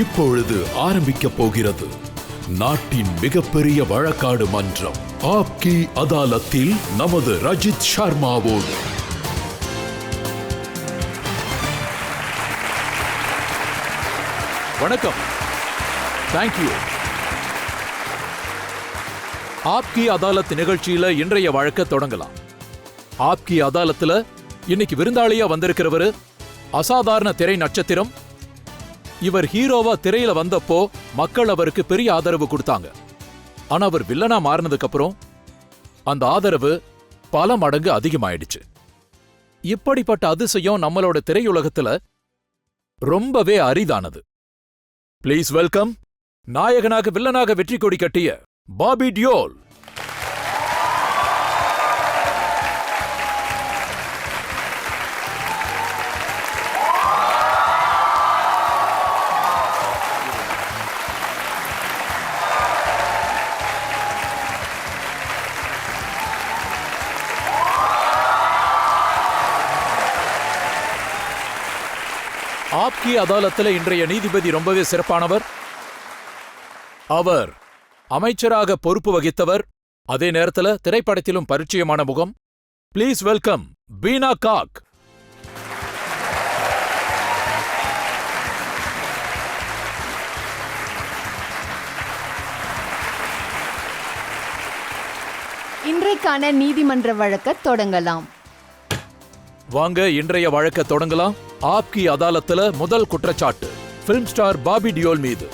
இப்பொழுது ஆரம்பிக்கப் போகிறது நாட்டின் மிகப்பெரிய வழக்காடு மன்றம் ஆப்கி அதாலத்தில் நமது ரஜித் சர்மாவோடு. வணக்கம். தேங்க்யூ. ஆப்கி அதாலத் நிகழ்ச்சியில இன்றைய வழக்க தொடங்கலாம். ஆப்கி அதாலத்துல இன்னைக்கு விருந்தாளியா வந்திருக்கிறவரு அசாதாரண திரை நட்சத்திரம். இவர் ஹீரோவா திரையில வந்தப்போ மக்கள் அவருக்கு பெரிய ஆதரவு கொடுத்தாங்க. ஆனா அவர் வில்லனா மாறினதுக்கு அப்புறம் அந்த ஆதரவு பல மடங்கு அதிகமாயிடுச்சு. இப்படிப்பட்ட அதிசயம் நம்மளோட திரையுலகத்துல ரொம்பவே அரிதானது. ப்ளீஸ் வெல்கம் நாயகனாக வில்லனாக வெற்றி கொடி கட்டிய பாபி டியோல். ஆப்கி அதாலத்துல இன்றைய நீதிபதி ரொம்பவே சிறப்பானவர். அவர் அமைச்சராக பொறுப்பு வகித்தவர், அதே நேரத்துல திரைப்படத்திலும் பரிச்சயமான முகம். ப்ளீஸ் வெல்கம் பீனா காக். இன்றைக்கான நீதிமன்ற வழக்க தொடங்கலாம். வாங்க இன்றைய வழக்க தொடங்கலாம். ஆப்கி அதாலத்துல முதல் குற்றச்சாட்டு பிலிம் ஸ்டார் பாபி டியோல் மீது.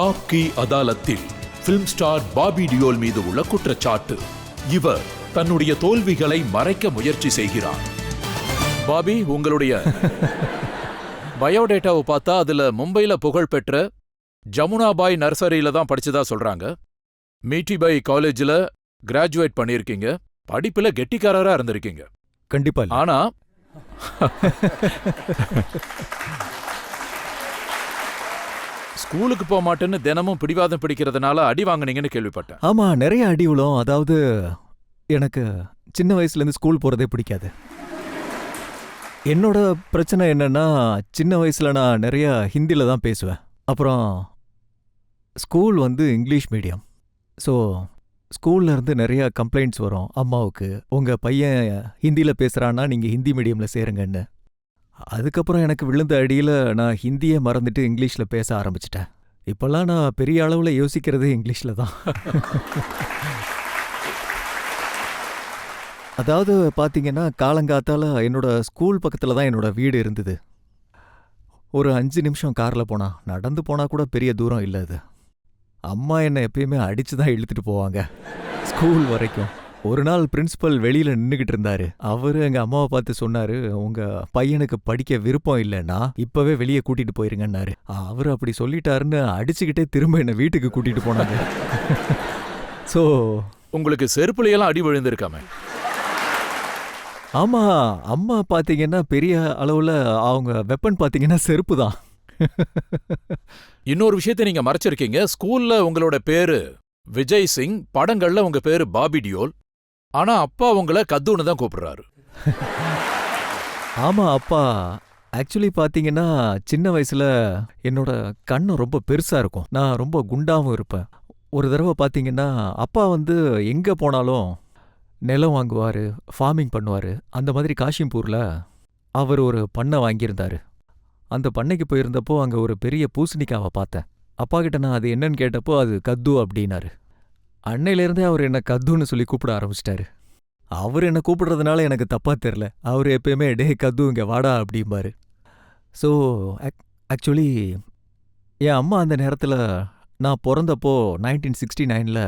ஆப்கி அதாலத்தில் பிலிம் ஸ்டார் பாபி டியோல் மீது உள்ள குற்றச்சாட்டு, இவர் தன்னுடைய தோல்விகளை மறைக்க முயற்சி செய்கிறார். பாபி, உங்களுடைய பயோடேட்டாவை பார்த்தா அதுல மும்பைல புகழ்பெற்ற ஜமுனாபாய் நர்சரியில தான் படிச்சதா சொல்றாங்க. மீட்டிபாய் காலேஜ்ல கிராஜுவேட் பண்ணிருக்கீங்க. படிப்புல கெட்டிக்காரரா இருந்திருக்கீங்க. கண்டிப்பா. ஆனா ஸ்கூலுக்கு போக மாட்டேன்னு தினமும் பிடிவாதம் பிடிக்கிறதுனால அடி வாங்குனீங்கன்னு கேள்விப்பட்டேன். ஆமா, நிறைய அடி விழும். அதாவது எனக்கு சின்ன வயசுல இருந்து ஸ்கூல் போறதே பிடிக்காது. என்னோட பிரச்சனை என்னன்னா, சின்ன வயசுல நான் நிறைய ஹிந்தில தான் பேசுவேன். அப்புறம் ஸ்கூல் வந்து இங்கிலீஷ் மீடியம். ஸோ ஸ்கூல்ல இருந்து நிறைய கம்ப்ளைண்ட்ஸ் வரும் அம்மாவுக்கு, உங்க பையன் ஹிந்தியில பேசுறான்னா நீங்க ஹிந்தி மீடியம்ல சேருங்கன்னு. அதுக்கப்புறம் எனக்கு விழுந்த அடியில நான் ஹிந்தியை மறந்துட்டு இங்கிலீஷ்ல பேச ஆரம்பிச்சிட்டேன். இப்பெல்லாம் நான் பெரிய அளவுல யோசிக்கிறதே இங்கிலீஷ்ல தான். அதாவது பாத்தீங்கன்னா, காலங்காத்தால என்னோட ஸ்கூல் பக்கத்துல தான் என்னோட வீடு இருந்தது. ஒரு 5 நிமிஷம் கார்ல போனா, நடந்து போனா கூட பெரிய தூரம் இல்லை அது. அம்மா என்னை எப்பயுமே அடிச்சு தான் இழுத்துட்டு போவாங்க ஸ்கூல் வரைக்கும். ஒரு நாள் பிரின்சிபல் வெளியில நின்றுகிட்டு இருந்தாரு. அவரு எங்க அம்மாவை பார்த்து சொன்னாரு, உங்க பையனுக்கு படிக்க விருப்பம் இல்லைன்னா இப்பவே வெளியே கூட்டிட்டு போயிருங்கன்னாரு. அவரு அப்படி சொல்லிட்டாருன்னு அடிச்சுக்கிட்டே திரும்ப என்னை வீட்டுக்கு கூட்டிட்டு போனாங்க. ஸோ உங்களுக்கு செருப்புலையெல்லாம் அடி விழுந்திருக்காம? ஆமா, அம்மா பாத்தீங்கன்னா பெரிய அளவுல அவங்க வெப்பன் பாத்தீங்கன்னா செருப்பு தான். இன்னொரு விஷயத்தை நீங்க மறைச்சிருக்கீங்க. ஸ்கூல்ல உங்களோட பேரு விஜய் சிங், படங்கள்ல உங்க பேரு பாபி டியோல். ஆனா அப்பா உங்களை கத்துன்னு தான் கூப்பிடுறாரு. ஆமா, அப்பா ஆக்சுவலி பாத்தீங்கன்னா சின்ன வயசுல என்னோட கண்ணு ரொம்ப பெருசா இருக்கும். நான் ரொம்ப குண்டாவும் இருப்பேன். ஒரு தடவை பாத்தீங்கன்னா அப்பா வந்து எங்க போனாலும் நிலம் வாங்குவாரு, ஃபார்மிங் பண்ணுவாரு. அந்த மாதிரி காஷிம்பூர்ல அவர் ஒரு பண்ணை வாங்கியிருந்தாரு. அந்த பண்ணைக்கு போயிருந்தப்போ அங்க ஒரு பெரிய பூசணிக்காவை பார்த்தேன். அப்பா கிட்ட நான் அது என்னன்னு கேட்டப்போ அது கத்து அப்படின்னாரு. அன்னையிலேருந்தே அவர் என்ன கத்துன்னு சொல்லி கூப்பிட ஆரம்பிச்சிட்டாரு. அவர் என்ன கூப்பிடுறதுனால எனக்கு தப்பா தெரில. அவர் எப்பயுமே டே கத்து இங்க வாடா அப்படிம்பாரு. ஸோ ஆக்சுவலி என் அம்மா அந்த நேரத்தில் நான் பிறந்தப்போ 1969ல்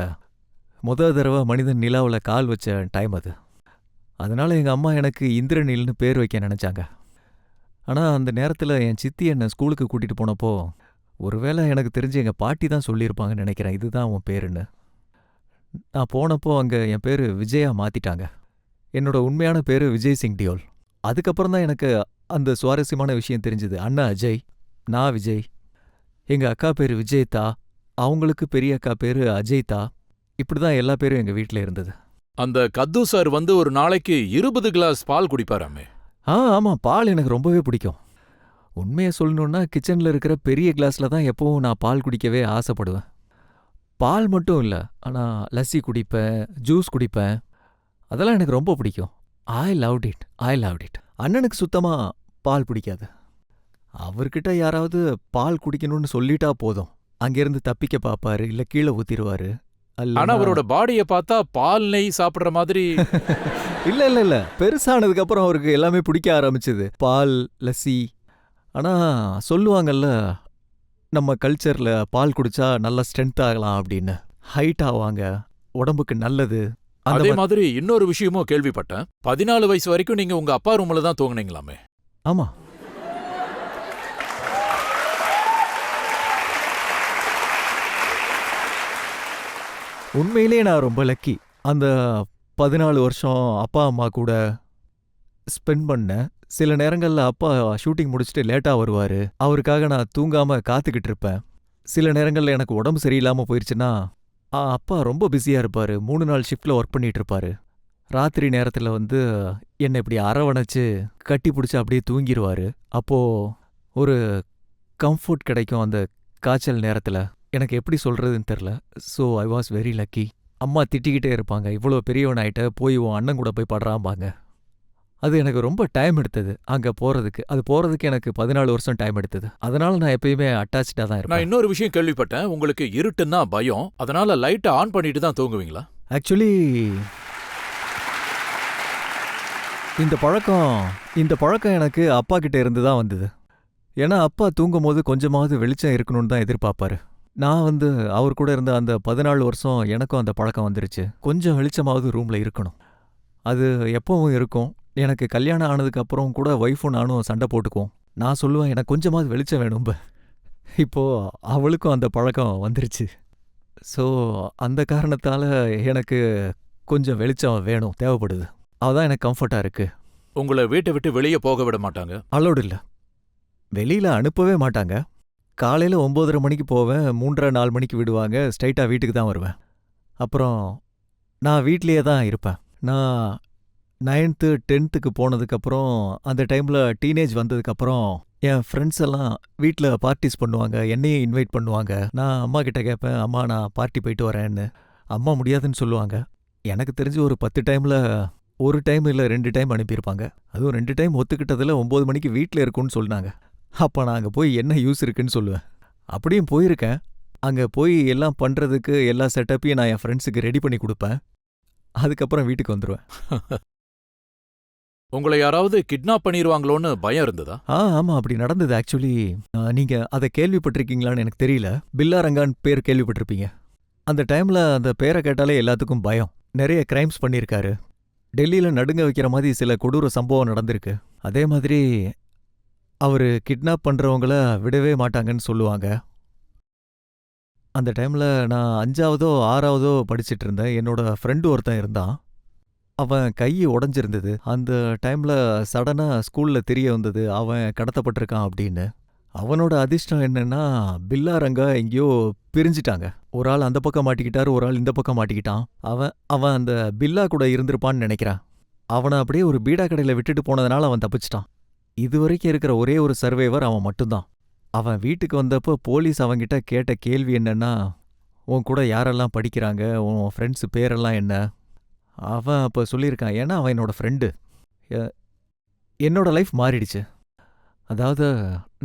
முதல் தடவை மனிதன் நிலாவில் கால் வச்ச டைம் அது. அதனால எங்கள் அம்மா எனக்கு இந்திரனில்னு பேர் வைக்க நினச்சாங்க. ஆனால் அந்த நேரத்தில் என் சித்தி என்னை ஸ்கூலுக்கு கூட்டிகிட்டு போனப்போ ஒருவேளை எனக்கு தெரிஞ்சு எங்கள் பாட்டி தான் சொல்லியிருப்பாங்கன்னு நினைக்கிறேன், இதுதான் உன் பேருன்னு. நான் போனப்போ அங்கே என் பேர் விஜயா மாற்றிட்டாங்க. என்னோட உண்மையான பேர் விஜய் சிங் டியோல். அதுக்கப்புறம் தான் எனக்கு அந்த சுவாரஸ்யமான விஷயம் தெரிஞ்சுது. அண்ணா அஜய், நான் விஜய். எங்கள் அக்கா பேர் விஜய்தா, அவங்களுக்கு பெரிய அக்கா பேர் அஜய்தா. இப்படி தான் எல்லா பேரும் எங்கள் வீட்டில் இருந்தது. அந்த கத்து சார் வந்து ஒரு நாளைக்கு 20 கிளாஸ் பால் குடிப்பாராமே? ஆமாம், பால் எனக்கு ரொம்பவே பிடிக்கும். உண்மையை சொல்லணும்னா கிச்சன்ல இருக்கிற பெரிய கிளாஸ்ல தான் எப்பவும் நான் பால் குடிக்கவே ஆசைப்படுவேன். பால் மட்டும் இல்ல, ஆனா லஸ்ஸி குடிப்பேன், ஜூஸ் குடிப்பேன். அதெல்லாம் எனக்கு ரொம்ப பிடிக்கும். ஐ லவ்ட் இட். அண்ணனுக்கு சுத்தமா பால் பிடிக்காது. அவர்கிட்ட யாராவது பால் குடிக்கணும்னு சொல்லிட்டா போதும், அங்கிருந்து தப்பிக்க பாப்பாரு, இல்ல கீழே ஊத்திருவாரு. ஆனா அவரோட பாடியை பார்த்தா பால் நெய் சாப்பிடுற மாதிரி. இல்ல பெருசானதுக்கு அப்புறம் அவருக்கு எல்லாமே பிடிக்க ஆரம்பிச்சது, பால், லஸ்ஸி. ஆனா சொல்லுவாங்கல்ல, நம்ம கல்ச்சர்ல பால் குடிச்சா நல்லா ஸ்ட்ரென்த் ஆகலாம் அப்படின்னு, ஹைட் ஆவாங்க, உடம்புக்கு நல்லது. அதே மாதிரி இன்னொரு விஷயமும் கேள்விப்பட்டேன். 14 வயசு வரைக்கும் நீங்க உங்க அப்பா ரூம்ல தான் தூங்குனீங்களாமே? ஆமா. உண்மையிலேயே நான் ரொம்ப லக்கி. அந்த 14 வருஷம் அப்பா அம்மா கூட ஸ்பெண்ட் பண்ணேன். சில நேரங்கள்ல அப்பா ஷூட்டிங் முடிச்சுட்டு லேட்டா வருவாரு. அவருக்காக நான் தூங்காம காத்துக்கிட்டு இருப்பேன். சில நேரங்கள்ல எனக்கு உடம்பு சரியில்லாம போயிருச்சுன்னா, அப்பா ரொம்ப பிஸியா இருப்பாரு. 3 நாள் ஷிஃப்ட்ல ஒர்க் பண்ணிட்டு இருப்பாரு. ராத்திரி நேரத்துல வந்து என்னை இப்படி அரவணைச்சு கட்டி பிடிச்சு அப்படியே தூங்கிருவாரு. அப்போ ஒரு கம்ஃபர்ட் கிடைக்கும் அந்த காய்ச்சல் நேரத்துல. எனக்கு எப்படி சொல்றதுன்னு தெரியல. So I was very lucky. அம்மா திட்டிக்கிட்டே இருப்பாங்க, இவ்வளோ பெரியவனாயிட்ட போய் உன் அண்ணன் கூட போய் படுறாம்பாங்க. அது எனக்கு ரொம்ப டைம் எடுத்தது அங்க போறதுக்கு. அது போறதுக்கு எனக்கு 14 வருஷம் டைம் எடுத்தது. அதனால நான் எப்பயுமே அட்டாச்சா தான் நான் இருப்பேன். இன்னொரு விஷயம் கேள்விப்பட்டேன். உங்களுக்கு இருட்டுன்னா பயம், அதனால லைட்டை ஆன் பண்ணிட்டு தான் தூங்குவீங்களா? ஆக்சுவலி இந்த பழக்கம் எனக்கு அப்பா கிட்ட இருந்து தான் வந்தது. ஏன்னா அப்பா தூங்கும்போது கொஞ்சமாவது வெளிச்சம் இருக்கணும்னு தான் எதிர்பார்ப்பாரு. நான் வந்து அவர் கூட இருந்த அந்த 14 வருஷம் எனக்கும் அந்த பழக்கம் வந்துருச்சு. கொஞ்சம் வெளிச்சமாவது ரூம்ல இருக்கணும். அது எப்பவும் இருக்கும். எனக்கு கல்யாணம் ஆனதுக்கு அப்புறம் கூட ஒய்ஃபும் நானும் சண்டை போட்டுக்குவோம். நான் சொல்லுவேன், எனக்கு கொஞ்சமாவது வெளிச்சம் வேணும்ப. இப்போ அவளுக்கும் அந்த பழக்கம் வந்துருச்சு. ஸோ அந்த காரணத்தால எனக்கு கொஞ்சம் வெளிச்சம் வேணும், தேவைப்படுது. அதான் எனக்கு கம்ஃபர்ட்டா இருக்கு. உங்களை வீட்டை விட்டு வெளியே போக விட மாட்டாங்க? அலோடு இல்ல. வெளியில அனுப்பவே மாட்டாங்க. காலையில 9:30 மணிக்கு போவேன், 3:30-4 மணிக்கு விடுவாங்க. ஸ்ட்ரைட்டா வீட்டுக்கு தான் வருவேன். அப்புறம் நான் வீட்லயே தான் இருப்பேன். நான் 9th 10th போனதுக்கப்புறம், அந்த டைம்ல டீனேஜ் வந்ததுக்கப்புறம் என் ஃப்ரெண்ட்ஸ் எல்லாம் வீட்ல பார்ட்டிஸ் பண்ணுவாங்க, என்னையும் இன்வைட் பண்ணுவாங்க. நான் அம்மா கிட்ட கேட்பேன், அம்மா நான் பார்ட்டி போயிட்டு வரேன்னு. அம்மா முடியாதுன்னு சொல்லுவாங்க. எனக்கு தெரிஞ்சு ஒரு 10 டைம்ல 1 டைம் இல்ல 2 டைம் அனுப்பியிருப்பாங்க. அதுவும் 2 டைம் ஒத்துக்கிட்டதுல 9 மணிக்கு வீட்ல இருக்கும்னு சொன்னாங்க. அப்ப நான் அங்க போய் என்ன யூஸ் இருக்குன்னு சொல்லுவேன். அப்படியும் போயிருக்கேன். அங்க போய் எல்லாம் பண்றதுக்கு எல்லா செட்டப்பையும் நான் என் ஃப்ரெண்ட்ஸுக்கு ரெடி பண்ணி கொடுப்பேன். அதுக்கப்புறம் வீட்டுக்கு வந்துருவேன். உங்களை யாராவது கிட்னாப் பண்ணிடுவாங்களோன்னு பயம் இருந்ததா? ஆமா, அப்படி நடந்தது. ஆக்சுவலி நீங்க அதை கேள்விப்பட்டிருக்கீங்களான்னு எனக்கு தெரியல. பில்லா ரங்கான் பேர் கேள்விப்பட்டிருப்பீங்க. அந்த டைம்ல அந்த பேரை கேட்டாலே எல்லாத்துக்கும் பயம். நிறைய கிரைம்ஸ் பண்ணியிருக்காரு. டெல்லியில நடுங்க வைக்கிற மாதிரி சில கொடூர சம்பவம் நடந்திருக்கு. அதே மாதிரி அவரு கிட்னாப் பண்றவங்கள விடவே மாட்டாங்கன்னு சொல்லுவாங்க. அந்த டைம்ல நான் 5ஆவதோ 6ஆவதோ படிச்சிட்டு இருந்தேன். என்னோட ஃப்ரெண்டு ஒருத்தன் இருந்தான். அவன் கை உடைஞ்சிருந்தது. அந்த டைம்ல சடனா ஸ்கூல்ல தெரிய வந்தது அவன் கடத்தப்பட்டிருக்கான் அப்படின்னு. அவனோட அதிர்ஷ்டம் என்னன்னா, பில்லா ரங்கா எங்கேயோ பிரிஞ்சிட்டாங்க. ஒரு ஆள் அந்த பக்கம் மாட்டிக்கிட்டாரு, ஒரு ஆள் இந்த பக்கம் மாட்டிக்கிட்டான். அவன் அந்த பில்லா கூட இருந்திருப்பான்னு நினைக்கிறான். அவனை அப்படியே ஒரு பீடா கடையில விட்டுட்டு போனதுனால அவன் தப்பிச்சிட்டான். இதுவரைக்கும் இருக்கிற ஒரே ஒரு சர்வைவர் அவன் மட்டும்தான். அவன் வீட்டுக்கு வந்தப்போ போலீஸ் அவன்கிட்ட கேட்ட கேள்வி என்னன்னா, உன் கூட யாரெல்லாம் படிக்கிறாங்க, உன் ஃப்ரெண்ட்ஸ் பேரெல்லாம் என்ன? அவன் அப்போ சொல்லியிருக்கான், ஏன்னா அவன் என்னோட ஃப்ரெண்டு. என்னோட லைஃப் மாறிடுச்சு. அதாவது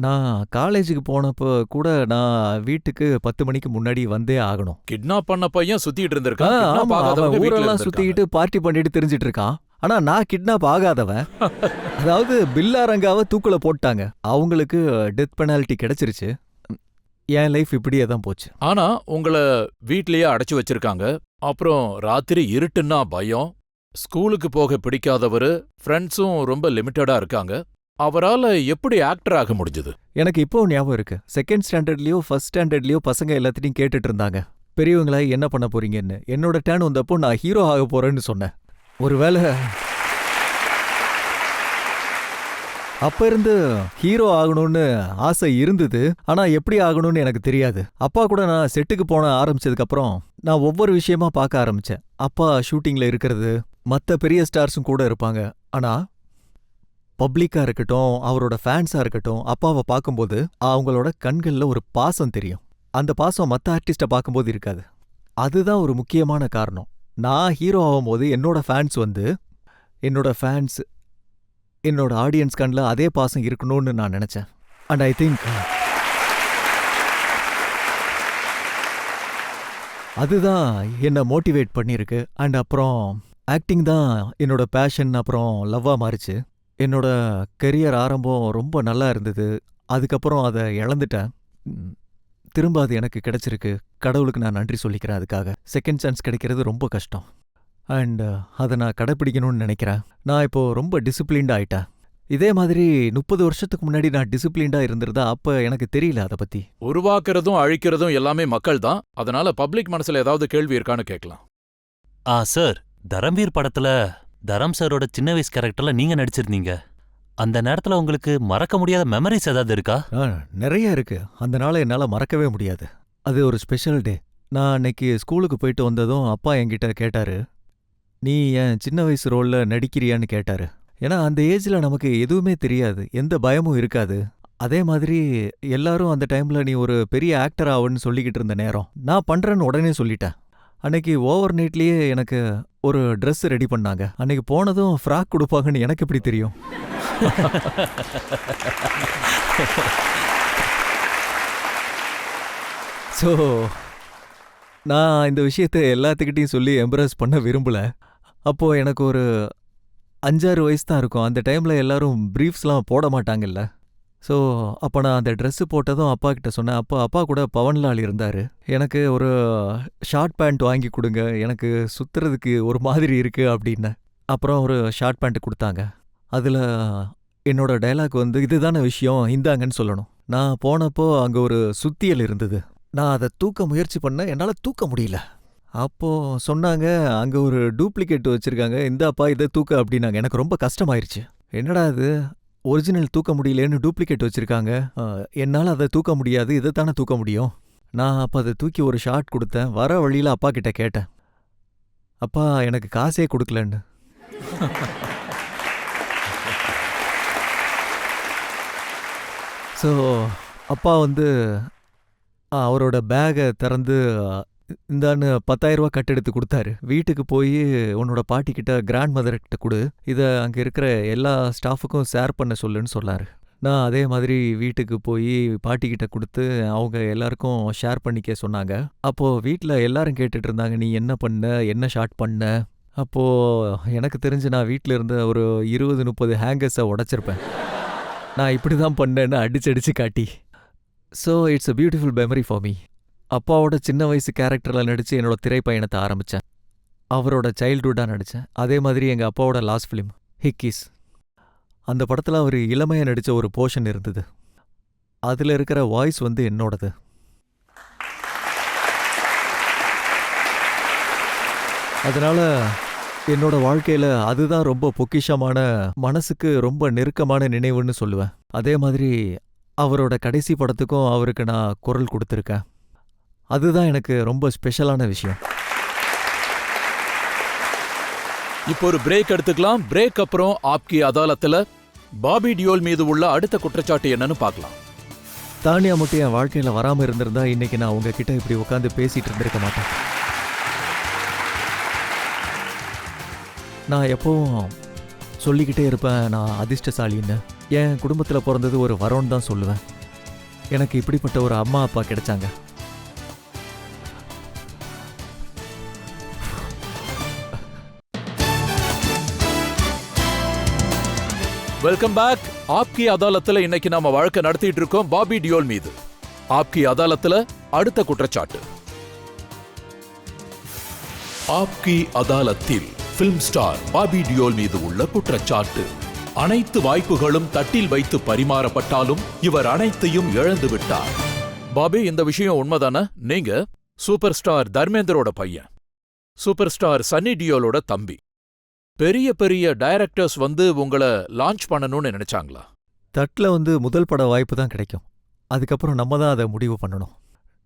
நான் காலேஜுக்கு போனப்போ கூட நான் வீட்டுக்கு 10 மணிக்கு முன்னாடி வந்தே ஆகணும். கிட்னாப் பண்ண பையன் சுத்திட்டு இருந்திருக்கான். ஆமா, kidnap அவன் ஆகாதவங்க வீட்ல ஊரெல்லாம் இருந்திருக்காங்க. சுத்திக்கிட்டு பார்ட்டி பண்ணிட்டு தெரிஞ்சிட்டு இருக்கான். ஆனா நான் கிட்னாப் ஆகாதவன். அதாவது பில்லா ரங்காவை தூக்குல போட்டாங்க. அவங்களுக்கு டெத் பெனால்டி கிடைச்சிருச்சு. என் லைஃப் இப்படியே தான் போச்சு. ஆனா உங்களை வீட்லயே அடைச்சு வச்சிருக்காங்க. அப்புறம் ராத்திரி இருட்டுன்னா பயம், ஸ்கூலுக்கு போக பிடிக்காதவரு, ஃப்ரெண்ட்ஸும் ரொம்ப லிமிட்டடா இருக்காங்க. அவரால எப்படி ஆக்டர் ஆக முடிஞ்சது? எனக்கு இப்போ ஞாபகம் இருக்கு. 2nd ஸ்டாண்டர்ட்லயோ 1st ஸ்டாண்டர்ட்லயோ பசங்க எல்லாத்தையும் கேட்டுட்டு இருந்தாங்க, பெரியவங்களா என்ன பண்ண போறீங்கன்னு. என்னோட டேர்ன் வந்தப்போ நான் ஹீரோ ஆக போறேன்னு சொன்னேன். ஒருவேளை அப்ப இருந்து ஹீரோ ஆகணும்னு ஆசை இருந்தது. ஆனா எப்படி ஆகணும்னு எனக்கு தெரியாது. அப்பா கூட நான் செட்டுக்கு போன ஆரம்பிச்சதுக்கு அப்புறம் நான் ஒவ்வொரு விஷயமா பார்க்க ஆரம்பிச்சேன். அப்பா ஷூட்டிங்ல இருக்கிறது, மத்த பெரிய ஸ்டார்ஸும் கூட இருப்பாங்க. ஆனா பப்ளிக்கா இருக்கட்டும், அவரோட ஃபேன்ஸா இருக்கட்டும், அப்பாவை பார்க்கும்போது அவங்களோட கண்கள்ல ஒரு பாசம் தெரியும். அந்த பாசம் மத்த ஆர்டிஸ்ட பார்க்கும்போது இருக்காது. அதுதான் ஒரு முக்கியமான காரணம். நான் ஹீரோ ஆகும்போது என்னோட ஆடியன்ஸ் கண்ல அதே பாசம் இருக்கணும்னு நான் நினைச்சேன். அண்ட் ஐ திங்க் அதுதான் என்ன மோட்டிவேட் பண்ணியிருக்கு. அண்ட் அப்புறம் ஆக்டிங் தான் என்னோட பேஷன், அப்புறம் லவ்வா மாறிச்சு. என்னோட கெரியர் ஆரம்பம் ரொம்ப நல்லா இருந்தது. அதுக்கப்புறம் அதை இழந்துட்டேன். திரும்ப அது எனக்கு கிடைச்சிருக்கு. கடவுளுக்கு நான் நன்றி சொல்லிக்கிறேன் அதுக்காக. செகண்ட் சான்ஸ் கிடைக்கிறது ரொம்ப கஷ்டம். அண்ட் அதை நான் கடைப்பிடிக்கணும்னு நினைக்கிறேன். நான் இப்போ ரொம்ப டிசிப்ளின்டா ஆயிட்டேன். இதே மாதிரி 30 வருஷத்துக்கு முன்னாடி நான் டிசிப்ளின்டா இருந்திருந்தா அப்ப எனக்கு தெரியல அதை பத்தி. உருவாக்குறதும் அழிக்கிறதும் எல்லாமே மக்கள் தான். அதனால பப்ளிக் மனசுல ஏதாவது கேள்வி இருக்கான்னு கேட்கலாம். சார், தரம்வீர் படத்துல தரம் சாரோட சின்ன வயசு கேரக்டர்ல நீங்க நடிச்சிருந்தீங்க. அந்த நேரத்துல உங்களுக்கு மறக்க முடியாத மெமரிஸ் ஏதாவது இருக்கா? நிறைய இருக்கு. அந்த நாளை என்னால மறக்கவே முடியாது. அது ஒரு ஸ்பெஷல் டே. நான் அன்னைக்கு ஸ்கூலுக்கு போயிட்டு வந்ததும் அப்பா என்கிட்ட கேட்டாரு, நீ என் சின்ன வயசு ரோல்ல நடிக்கிறியான்னு கேட்டாரு. ஏன்னா அந்த ஏஜ்ல நமக்கு எதுவுமே தெரியாது, எந்த பயமும் இருக்காது. அதே மாதிரி எல்லாரும் அந்த டைம்ல நீ ஒரு பெரிய ஆக்டர் ஆகுன்னு சொல்லிக்கிட்டு இருந்த நேரம், நான் பண்றேன்னு உடனே சொல்லிட்டேன். அன்னைக்கு ஓவர் நைட்லயே எனக்கு ஒரு ட்ரெஸ் ரெடி பண்ணாங்க. அன்னைக்கு போனதும் ஃப்ராக் கொடுப்பாங்கன்னு எனக்கு எப்படி தெரியும்? ஸோ நான் இந்த விஷயத்தை எல்லாத்துக்கிட்டையும் சொல்லி எம்ப்ரஸ் பண்ண விரும்பல. அப்போ எனக்கு ஒரு 5-6 வயசு தான் இருக்கும். அந்த டைம்ல எல்லாரும் பிரீஃப்ஸ்லாம் போட மாட்டாங்கல்ல. ஸோ அப்போ நான் அந்த ட்ரெஸ்ஸு போட்டதும் அப்பா கிட்ட சொன்னேன். அப்பா கூட பவன்லால் இருந்தாரு. எனக்கு ஒரு ஷார்ட் பேண்ட் வாங்கி கொடுங்க, எனக்கு சுத்துறதுக்கு ஒரு மாதிரி இருக்கு அப்படின்னு. அப்புறம் ஒரு ஷார்ட் பேண்ட் கொடுத்தாங்க. அதில் என்னோட டைலாக் வந்து இதுதான விஷயம், இந்தாங்கன்னு சொல்லணும். நான் போனப்போ அங்கே ஒரு சுத்தியல் இருந்தது. நான் அதை தூக்க முயற்சி பண்ணேன், என்னால் தூக்க முடியல. அப்போ சொன்னாங்க, அங்கே ஒரு டூப்ளிகேட் வச்சிருக்காங்க, இந்தாப்பா இதை தூக்க அப்படின்னாங்க. எனக்கு ரொம்ப கஷ்டமாயிருச்சு. என்னடா இது, ஒரிஜினல் தூக்க முடியலன்னு டூப்ளிகேட் வச்சிருக்காங்க, என்னால் அதை தூக்க முடியாது, இதை தானே தூக்க முடியும். நான் அப்போ அதை தூக்கி ஒரு ஷாட் கொடுத்தேன். வர வழியில் அப்பா கிட்ட கேட்டேன், அப்பா எனக்கு காசே கொடுக்கலன்னு. ஸோ அப்பா வந்து அவரோட பேகை திறந்து இந்தான்னு 10,000 ரூபா கட்டெடுத்து கொடுத்தாரு. வீட்டுக்கு போய் உன்னோட பாட்டிக்கிட்ட கிராண்ட் மதர்கிட்ட கொடு, இதை அங்கே இருக்கிற எல்லா ஸ்டாஃபுக்கும் ஷேர் பண்ண சொல்லுன்னு சொன்னார். நான் அதே மாதிரி வீட்டுக்கு போய் பாட்டிக்கிட்ட கொடுத்து அவங்க எல்லாருக்கும் ஷேர் பண்ணிக்க சொன்னாங்க. அப்போது வீட்டில் எல்லாரும் கேட்டுட்டு இருந்தாங்க, நீ என்ன பண்ண, என்ன ஷார்ட் பண்ண. அப்போது எனக்கு தெரிஞ்சு நான் வீட்டில் இருந்த ஒரு 20-30 ஹேங்கர்ஸை உடைச்சிருப்பேன். நான் இப்படி தான் பண்ணேன்னு அடிச்சு காட்டி. So it's a beautiful memory for me. அப்பாவோட சின்ன வயசு கேரக்டரில் நடித்து என்னோட திரைப்பயணத்தை ஆரம்பித்தேன். அவரோட சைல்டுஹுட்டாக நடித்தேன். அதே மாதிரி எங்கள் அப்பாவோட லாஸ்ட் ஃபிலிம் ஹிக்கிஸ், அந்த படத்தில் அவர் இளமையாக நடித்த ஒரு போர்ஷன் இருந்தது. அதில் இருக்கிற வாய்ஸ் வந்து என்னோடது. அதனால் என்னோட வாழ்க்கையில் அதுதான் ரொம்ப பொக்கிஷமான, மனசுக்கு ரொம்ப நெருக்கமான நினைவுன்னு சொல்லுவேன். அதே மாதிரி அவரோட கடைசி படத்துக்கும் அவருக்கு நான் குரல் கொடுத்துருக்கேன். அதுதான் எனக்கு ரொம்ப ஸ்பெஷலான விஷயம். இப்போ ஒரு பிரேக் எடுத்துக்கலாம். பிரேக் அப்புறம் ஆப்கி அதாலத்துல பாபி டியோல் மீது உள்ள அடுத்த குற்றச்சாட்டு என்னன்னு பார்க்கலாம். தானியா மட்டும் என் வாழ்க்கையில் வராமல் இருந்திருந்தா இன்னைக்கு நான் உங்ககிட்ட இப்படி உட்காந்து பேசிட்டு இருந்திருக்க மாட்டேன். நான் எப்பவும் சொல்லிக்கிட்டே இருப்பேன், நான் அதிர்ஷ்டசாலின்னு. என் குடும்பத்தில் பிறந்தது ஒரு வரோன்னு தான் சொல்லுவேன். எனக்கு இப்படிப்பட்ட ஒரு அம்மா அப்பா கிடைச்சாங்க. Welcome back. ஆப்கி அதாலத்துல இன்னைக்கு நாம வழக்கு நடத்திட்டு இருக்கோம் பாபி டியோல் மீது. ஆப்கி அதாலத்துல அடுத்த குற்றச்சாட்டு. ஆப்கி அதாலத்தில் பிலிம் ஸ்டார் பாபி டியோல் மீது உள்ள குற்றச்சாட்டு. அனைத்து வாய்ப்புகளும் தட்டில் வைத்து பரிமாறப்பட்டாலும் இவர் அனைத்தையும் இழந்து விட்டார். பாபி, இந்த விஷயம் உண்மைதானே? நீங்க சூப்பர் ஸ்டார் தர்மேந்தரோட பையன், சூப்பர் ஸ்டார் சன்னி டியோலோட தம்பி. பெரிய பெரிய டைரக்டர்ஸ் வந்து உங்களை லான்ச் பண்ணணும்னு நினைச்சாங்களா? தட்டில் வந்து முதல் பட வாய்ப்பு தான் கிடைக்கும், அதுக்கப்புறம் நம்ம தான் அதை முடிவு பண்ணணும்.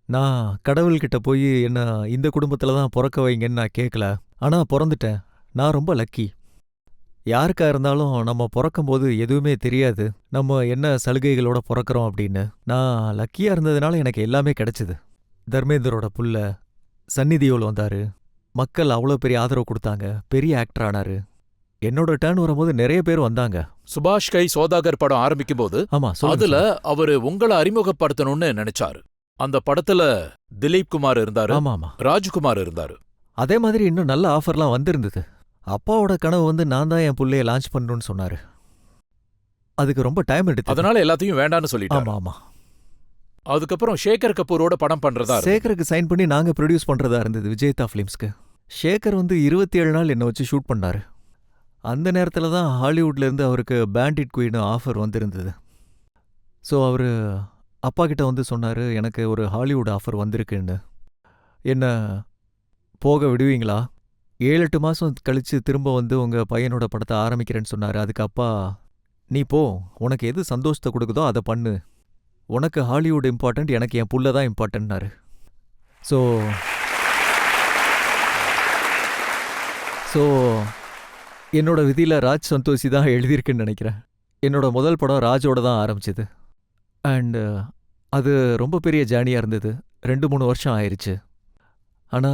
நான் கடவுள்கிட்ட போய் என்ன இந்த குடும்பத்தில் தான் பிறக்க வைங்கன்னு நான் கேட்கல, ஆனால் பிறந்துட்டேன். நான் ரொம்ப லக்கி. யாருக்கா இருந்தாலும் நம்ம பிறக்கும்போது எதுவுமே தெரியாது. நம்ம என்ன சலுகைகளோட பிறக்கறோம் அப்படின்னு. நான் லக்கியா இருந்ததுனால எனக்கு எல்லாமே கிடைச்சது. தர்மேந்தரோட புள்ள சன்னி தியோல் வந்தாரு. மக்கள் அவ்வளோ பெரிய ஆதரவு கொடுத்தாங்க. பெரிய ஆக்டர் ஆனாரு. என்னோட டர்ன் வரும்போது நிறைய பேர் வந்தாங்க. சுபாஷ் கை சோதாகர் படம் ஆரம்பிக்கும் போது ஆமா, சொல்லுங்க அதுல சார். அவரு உங்களை அறிமுகப்படுத்தணும்னு நினைச்சாரு. அந்த படத்துல திலீப் குமார் இருந்தாரு, ஆமா ஆமா. ராஜ்குமார் இருந்தாரு. அதே மாதிரி இன்னும் நல்ல ஆஃபர்லாம் வந்திருந்தது. அப்பாவோட கனவு வந்து நான் தான் என் புள்ளைய லான்ச் பண்ணணும்னு சொன்னாரு. அதுக்கு ரொம்ப டைம் எடுத்து. அதனால எல்லாத்தையும் வேண்டான்னு சொல்லிட்டாரு. ஆமா ஆமா. அதுக்கப்புறம் சேகர் கபூரோட படம் பண்றதா இருந்தது. சேகருக்கு சைன் பண்ணி நாங்க ப்ரொடியூஸ் பண்றதா இருந்தது விஜயதா ஃபிலிம்ஸ்க்கு. சேகர் வந்து 27 நாள் என்னை வச்சு ஷூட் பண்ணாரு. அந்த நேரத்துல தான் ஹாலிவுட்ல இருந்து அவருக்கு பேண்டிட் குயின் ஆஃபர் வந்திருந்தது. ஸோ அவரு அப்பா கிட்ட வந்து சொன்னாரு, எனக்கு ஒரு ஹாலிவுட் ஆஃபர் வந்திருக்குன்னு. என்ன போக விடுவீங்களா? 7-8 மாசம் கழிச்சு திரும்ப வந்து உங்க பையனோட படத்தை ஆரம்பிக்கிறேன்னு சொன்னாரு. அதுக்கு அப்பா, நீ போ, உனக்கு எது சந்தோஷத்தை கொடுக்குதோ அதை பண்ணு. உனக்கு ஹாலிவுட் இம்பார்ட்டன்ட், எனக்கு என் புள்ள தான் இம்பார்ட்டன்ட்னாரு. ஸோ ஸோ என்னோட விதியில ராஜ் சந்தோஷி தான் எழுதியிருக்குன்னு நினைக்கிறேன். என்னோட முதல் படம் ராஜோட தான் ஆரம்பிச்சது. அண்ட் அது ரொம்ப பெரிய ஜேர்னியா இருந்தது. 2-3 வருஷம் ஆயிருச்சு. ஆனா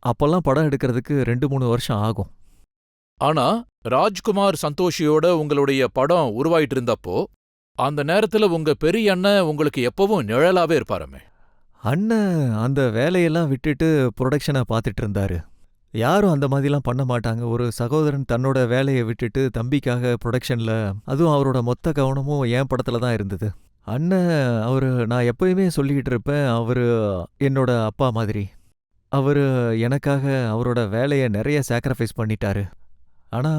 அப்பெல்லாம் படம் எடுக்கிறதுக்கு 2-3 வருஷம் ஆகும். ஆனா ராஜ்குமார் சந்தோஷியோட உங்களுடைய படம் உருவாயிட்டு இருந்தப்போ அந்த நேரத்துல உங்க பெரிய அண்ணன் உங்களுக்கு எப்பவும் நிழலாவே இருப்பாருமே. அண்ணன் அந்த வேலையெல்லாம் விட்டுட்டு ப்ரொடக்ஷனை பார்த்துட்டு இருந்தாரு. யாரும் அந்த மாதிரிலாம் பண்ண மாட்டாங்க. ஒரு சகோதரன் தன்னோட வேலையை விட்டுட்டு தம்பிக்காக ப்ரொடக்ஷன்ல, அதுவும் அவரோட மொத்த கவனமும் என் படத்துல தான் இருந்தது. அண்ணன் நான் எப்பயுமே சொல்லிக்கிட்டு இருப்பேன், அவரு என்னோட அப்பா மாதிரி. அவரு எனக்காக அவரோட வேலையை நிறைய சாக்ரிஃபைஸ் பண்ணிட்டாரு. ஆனா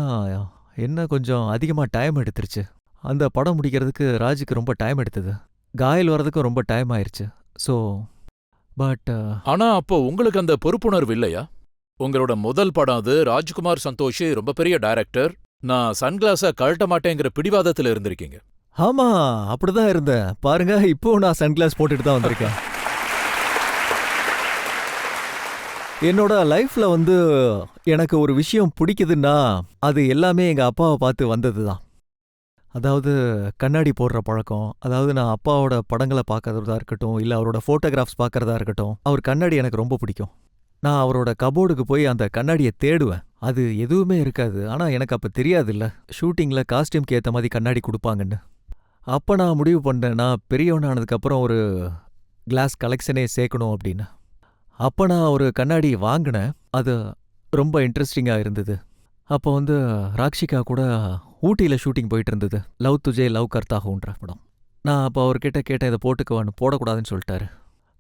என்ன கொஞ்சம் அதிகமா டைம் எடுத்துருச்சு. அந்த படம் முடிக்கிறதுக்கு ராஜுக்கு ரொம்ப டைம் எடுத்தது. காயல் வர்றதுக்கும் ரொம்ப டைம் ஆயிருச்சு. ஸோ பட் ஆனா அப்போ உங்களுக்கு அந்த பொறுப்புணர்வு இல்லையா? உங்களோட முதல் படம் அது. ராஜ்குமார் சந்தோஷி ரொம்ப பெரிய டைரக்டர். நான் சன்கிளாஸ கழட்ட மாட்டேங்கிற பிடிவாதத்துல இருந்திருக்கீங்க. ஆமா, அப்படிதான் இருந்தேன். பாருங்க, இப்போ நான் சன்கிளாஸ் போட்டுட்டு தான் வந்திருக்கேன். என்னோட லைஃப்ல வந்து எனக்கு ஒரு விஷயம் பிடிக்குதுன்னா அது எல்லாமே எங்க அப்பாவை பார்த்து வந்தது தான். அதாவது கண்ணாடி போடுற பழக்கம். அதாவது நான் அப்பாவோட படங்களை பார்க்கறதா இருக்கட்டும், இல்லை அவரோட ஃபோட்டோகிராஃப்ஸ் பார்க்கறதா இருக்கட்டும், அவர் கண்ணாடி எனக்கு ரொம்ப பிடிக்கும். நான் அவரோட கபோர்டுக்கு போய் அந்த கண்ணாடியை தேடுவேன். அது எதுவுமே இருக்காது. ஆனால் எனக்கு அப்போ தெரியாதுல்ல, ஷூட்டிங்கில் காஸ்டியூம்க்கு ஏற்ற மாதிரி கண்ணாடி கொடுப்பாங்கன்னு. அப்போ நான் முடிவு பண்ணேன், நான் பெரியவனானதுக்கப்புறம் ஒரு கிளாஸ் கலெக்ஷனே சேர்க்கணும் அப்படின்னு. அப்போ நான் ஒரு கண்ணாடி வாங்கினேன். அது ரொம்ப இன்ட்ரெஸ்டிங்காக இருந்தது. அப்போ வந்து ராக்ஷிகா கூட ஊட்டியில் ஷூட்டிங் போயிட்டு இருந்தது. லவ் துஜே லவ் கர்த்தாகுன்ற படம். நான் அப்போ அவர்கிட்ட கேட்டேன், இதை போட்டுக்குவான்னு. போடக்கூடாதுன்னு சொல்லிட்டாரு.